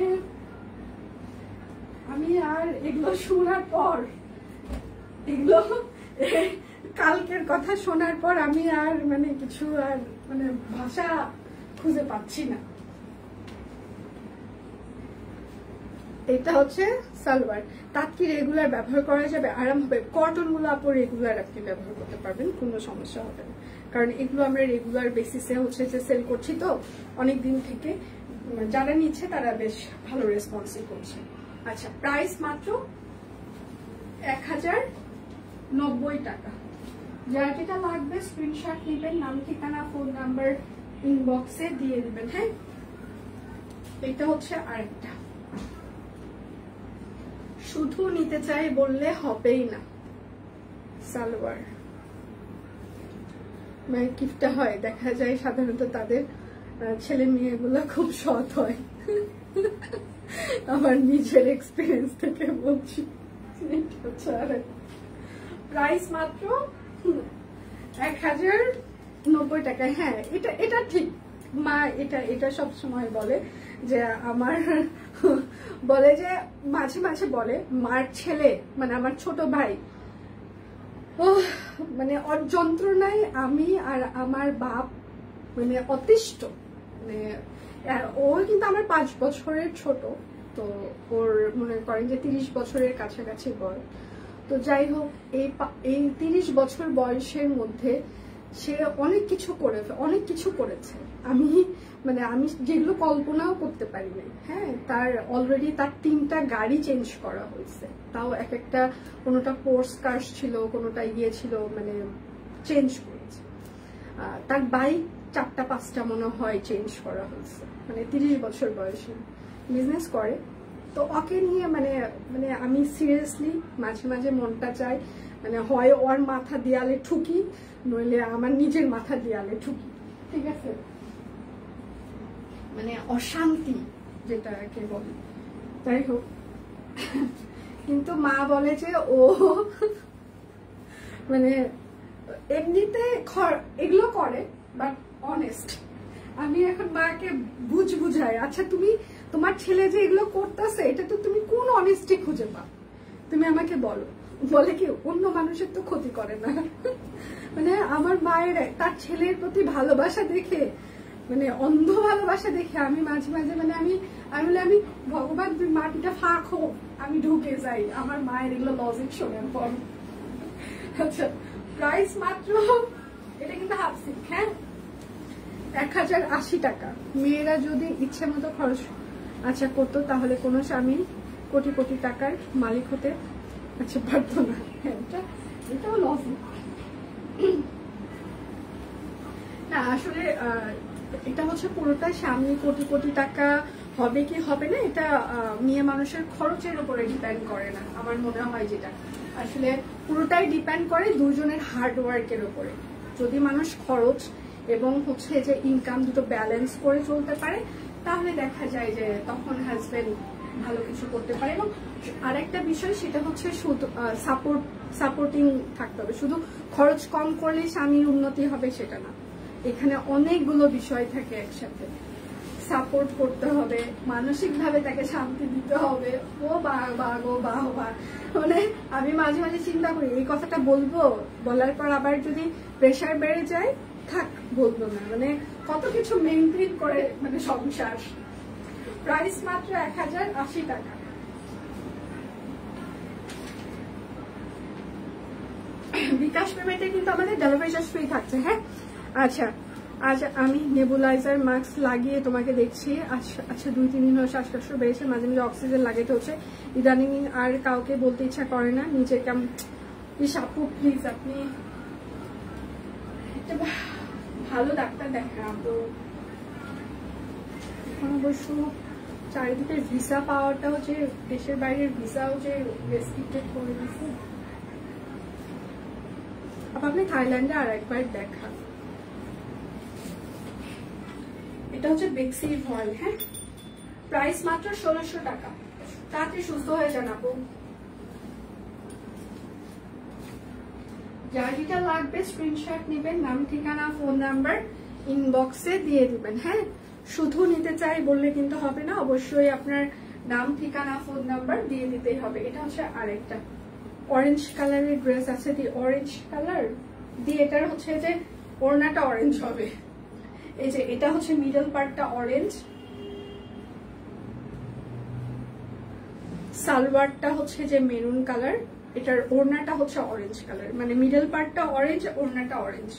S1: আমি আর এগুলো শোনার পর, এগুলো কালকের কথা শোনার পর আমি আর মানে কিছু আর মানে ভাষা খুঁজে পাচ্ছি না। এটা হচ্ছে সালোয়ার। তার কি রেগুলার ব্যবহার করা যাবে, আরাম হবে। কটন গুলো আপু রেগুলার আপনি ব্যবহার করতে পারবেন, কোনো সমস্যা হবে না। কারণ এগুলো আমরা রেগুলার বেসিসে হচ্ছে যে সেল করছি, তো অনেক দিন থেকে যারা নিচ্ছে তারা বেশ ভালো রেসপন্সই করছে। আচ্ছা, প্রাইস মাত্র 1090 টাকা। যার যেটা লাগবে স্ক্রিনশট নেবেন, নাম ঠিকানা ফোন নাম্বার ইনবক্সে দিয়ে দিবেন। হ্যাঁ, এটা হচ্ছে আরেকটা, শুধু নিতে চাই বললে হবেই না সালোয়ার। মানে কিফটা হয়, দেখা যায় সাধারণত তাদের ছেলে মেয়েগুলো খুব সৎ হয়। আমার নিজের এক্সপিরিয়েন্স থেকে বলছি। প্রাইস মাত্র 1090 টাকা। হ্যাঁ, এটা ঠিক। মা এটা সব সময় বলে যে আমার, বলে যে মাঝে মাঝে বলে মার ছেলে মানে আমার ছোট ভাই, ও মানে ওর যন্ত্রণায় আমি আর আমার বাপ মানে অতিষ্ঠ। মানে ও কিন্তু আমার 5 বছরের ছোট, তো ওর মনে করেন যে 30 বছরের কাছাকাছি বয়স। তো যাই হোক, এই 30 বছর বয়সের মধ্যে সে অনেক কিছু করেছে। আমি যেগুলো কল্পনাও করতে পারি নাই। হ্যাঁ, তার অলরেডি তার 3টা গাড়ি চেঞ্জ করা হয়েছে, তাও এক একটা, কোনোটা পোর্স কার্স ছিল, কোনোটা ছিল, মানে চেঞ্জ করেছে। তার বাইক 4টা 5টা মনে হয় চেঞ্জ করা হয়েছে, মানে 30 বছর বয়সে বিজনেস করে। তো ওকে নিয়ে মানে আমি সিরিয়াসলি মাঝে মাঝে মনটা চাই, মানে হয় ওর মাথা দেয়ালে ঠুকি, নইলে আমার নিজের মাথা দেয়ালে ঠুকি, ঠিক আছে। মানে অশান্তি যেটাকে বলি। যাই হোক, কিন্তু মা বলে যে ও মানে এমনিতে এগুলো করে, বাট অনেস্ট। আমি এখন মাকে বুঝাই, আচ্ছা তুমি তোমার ছেলে যে এগুলো করতেছে এটা তো তুমি কোন অনেস্টি খুঁজে পাও, তুমি আমাকে বলো। বলে কি অন্য মানুষের তো ক্ষতি করে না। মানে আমার মায়ের তার ছেলের প্রতি ভালোবাসা দেখে, মানে অন্ধ ভালোবাসা দেখে আমি মাঝে মাঝে মানে আমি আমি ভগবান তুই মাটিটা ফাঁক হোক, আমি ঢুকে যাই আমার মায়ের এগুলো লজিক শোনার পর। আচ্ছা প্রাইস মাত্র, এটা কিন্তু হাফ সিল্ক, হ্যাঁ 1080 টাকা। মেয়েরা যদি ইচ্ছে মতো খরচ করতো তাহলে কোনো স্বামী কোটি কোটি টাকার মালিক হতে পারতো না। এটাও লজিক না আসলে। এটা হচ্ছে পুরোটা স্বামী কোটি কোটি টাকা হবে কি হবে না, এটা মেয়ে মানুষের খরচের উপরে ডিপেন্ড করে না আমার মনে হয়। যেটা আসলে পুরোটাই ডিপেন্ড করে দুজনের হার্ড ওয়ার্কের উপরে। যদি মানুষ খরচ এবং হচ্ছে যে ইনকাম দুটো ব্যালেন্স করে চলতে পারে, তাহলে দেখা যায় যে তখন হাজবেন্ড ভালো কিছু করতে পারে। এবং আরেকটা বিষয় সেটা হচ্ছে শুধু সাপোর্টিং থাকতে হবে। শুধু খরচ কম করলে স্বামীর উন্নতি হবে সেটা না, এখানে অনেকগুলো বিষয় থাকে একসাথে। সাপোর্ট করতে হবে, মানসিক ভাবে তাকে শান্তি দিতে হবে। ও মানে আমি মাঝে মাঝে চিন্তা করি এই কথাটা বলবো, বলার পর আবার যদি প্রেশার বেড়ে যায়, থাক বলবো না। মানে কত কিছু মেনটেন করে মানে সংসার। প্রাইস মাত্র 1080 টাকা। বিকাশ পেমেন্টে কিন্তু আমাদের ডেলিভারি চার্জ ফ্রি থাকছে, হ্যাঁ। আচ্ছা আজ আমি নেবুলাইজার মাস্ক লাগিয়ে তোমাকে দেখছি। আচ্ছা 2-3 দিন হলো শ্বাসকষ্ট বেড়েছে, মাঝে মাঝে অক্সিজেন লাগাতে হচ্ছে। ইদানিং আর কাউকে বলতে ইচ্ছা করে না, নিজের কেমন। আপু প্লিজ আপনি একটা ভালো ডাক্তার দেখান। তো এখন অবশ্য চারিদিকে ভিসা পাওয়াটাও যে দেশের বাইরের ভিসাও যে রেস্ট্রিক্টেড করে দিচ্ছে। আপনি থাইল্যান্ডে আর একবার দেখান। এটা হচ্ছে বেক্সি ভয়েল, হ্যাঁ প্রাইস মাত্র 1600 টাকা। তাড়াতাড়ি সুস্থ হয়ে যান আপু। যার যেটা লাগবে স্ক্রিনশট নেবেন, নাম ঠিকানা ফোন নাম্বার ইনবক্সে দিয়ে দিবেন, হ্যাঁ। শুধু নিতে চাই বললে কিন্তু হবে না, অবশ্যই আপনার নাম ঠিকানা ফোন নাম্বার দিয়ে দিতেই হবে। এটা হচ্ছে আরেকটা অরেঞ্জ কালারের ড্রেস আছে, দি অরেঞ্জ কালার দিয়ে এটার হচ্ছে যে ওড়নাটা অরেঞ্জ হবে। এই যে এটা হচ্ছে মিডল পার্টটা অরেঞ্জ, সালোয়ারটা হচ্ছে যে মেরুন কালার, এটার ওড়নাটা হচ্ছে অরেঞ্জ কালার। মানে মিডল পার্টটা অরেঞ্জ, ওড়নাটা অরেঞ্জ।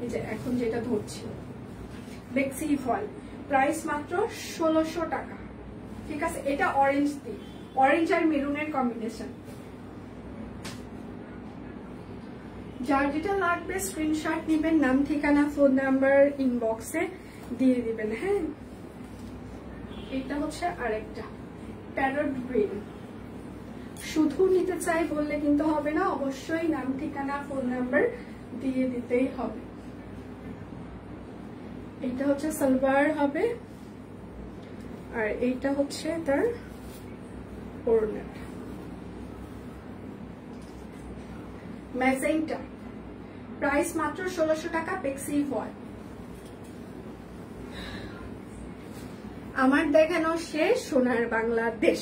S1: এই যে এখন যেটা ধরছি বেক্সি ফল, প্রাইস মাত্র 1600 টাকা, ঠিক আছে। এটা অরেঞ্জ দিয়ে, অরেঞ্জ আর মেরুনের কম্বিনেশন। যার যেটা লাগবে স্ক্রিনশট নেবেন, নাম ঠিকানা ফোন নাম্বার ইনবক্সে দিয়ে দিবেন, হ্যাঁ। এটা হচ্ছে আরেকটা প্যারট গ্রিন। শুধু নিতে চাই বললে কিন্তু হবে না, অবশ্যই নাম ঠিকানা ফোন নাম্বার দিয়ে দিতেই হবে। এটা হচ্ছে সালোয়ার হবে, আর এইটা হচ্ছে তার ওড়না। ম্যাজেন্টা, প্রাইস মাত্র 1600 টাকা, বেক্সি ফল। আমার দেখানো শেষ, সোনার বাংলাদেশ।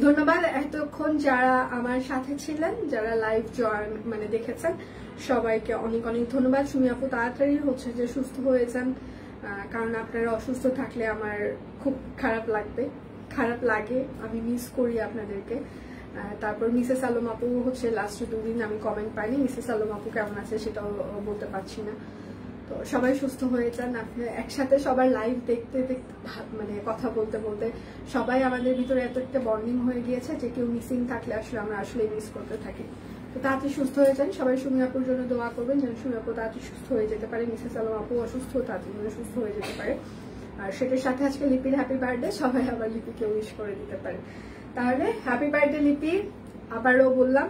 S1: ধন্যবাদ এতক্ষণ যারা আমার সাথে ছিলেন, যারা লাইভ জয়েন মানে দেখেছেন, সবাইকে অনেক অনেক ধন্যবাদ। সুমি আপু তাড়াতাড়ি হচ্ছে যে সুস্থ হয়ে যান, কারণ আপনারা অসুস্থ থাকলে আমার খুব খারাপ লাগে, আমি মিস করি আপনাদেরকে। তারপর মিসেস আলম আপু হচ্ছে লাস্ট 2 দিন আমি কমেন্ট পাইনি, মিসেস আলম আপু কেমন আছে সেটাও বলতে পারছি না। তো সবাই সুস্থ হয়ে যান। আপনি একসাথে সবার লাইভ দেখতে মানে কথা বলতে বলতে সবাই আমাদের ভিতরে এত একটা বন্ডিং হয়ে গিয়েছে যে কেউ মিসিং থাকলে আসলে আমরা আসলে মিস করতে থাকি। তো তাড়াতাড়ি সুস্থ হয়ে যান। সবাই সুমি আপুর জন্য দোয়া করবেন যেন সুমি আপু তাড়াতাড়ি সুস্থ হয়ে যেতে পারে, মিসেস আলম আপু অসুস্থ তাড়াতাড়ি সুস্থ হয়ে যেতে পারে। আর সেটার সাথে আজকে লিপির হ্যাপি বার্থডে, সবাই আবার লিপিকে উইশ করে দিতে পারে। তাহলে হ্যাপি বার্থডে লিপি। আবারও বললাম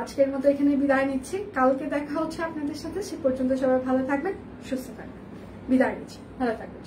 S1: আজকের মতো এখানে বিদায় নিচ্ছি, কালকে দেখা হচ্ছে আপনাদের সাথে। সে পর্যন্ত সবাই ভালো থাকবেন, সুস্থ থাকবেন, বিদায় নিচ্ছি, ভালো থাকবেন।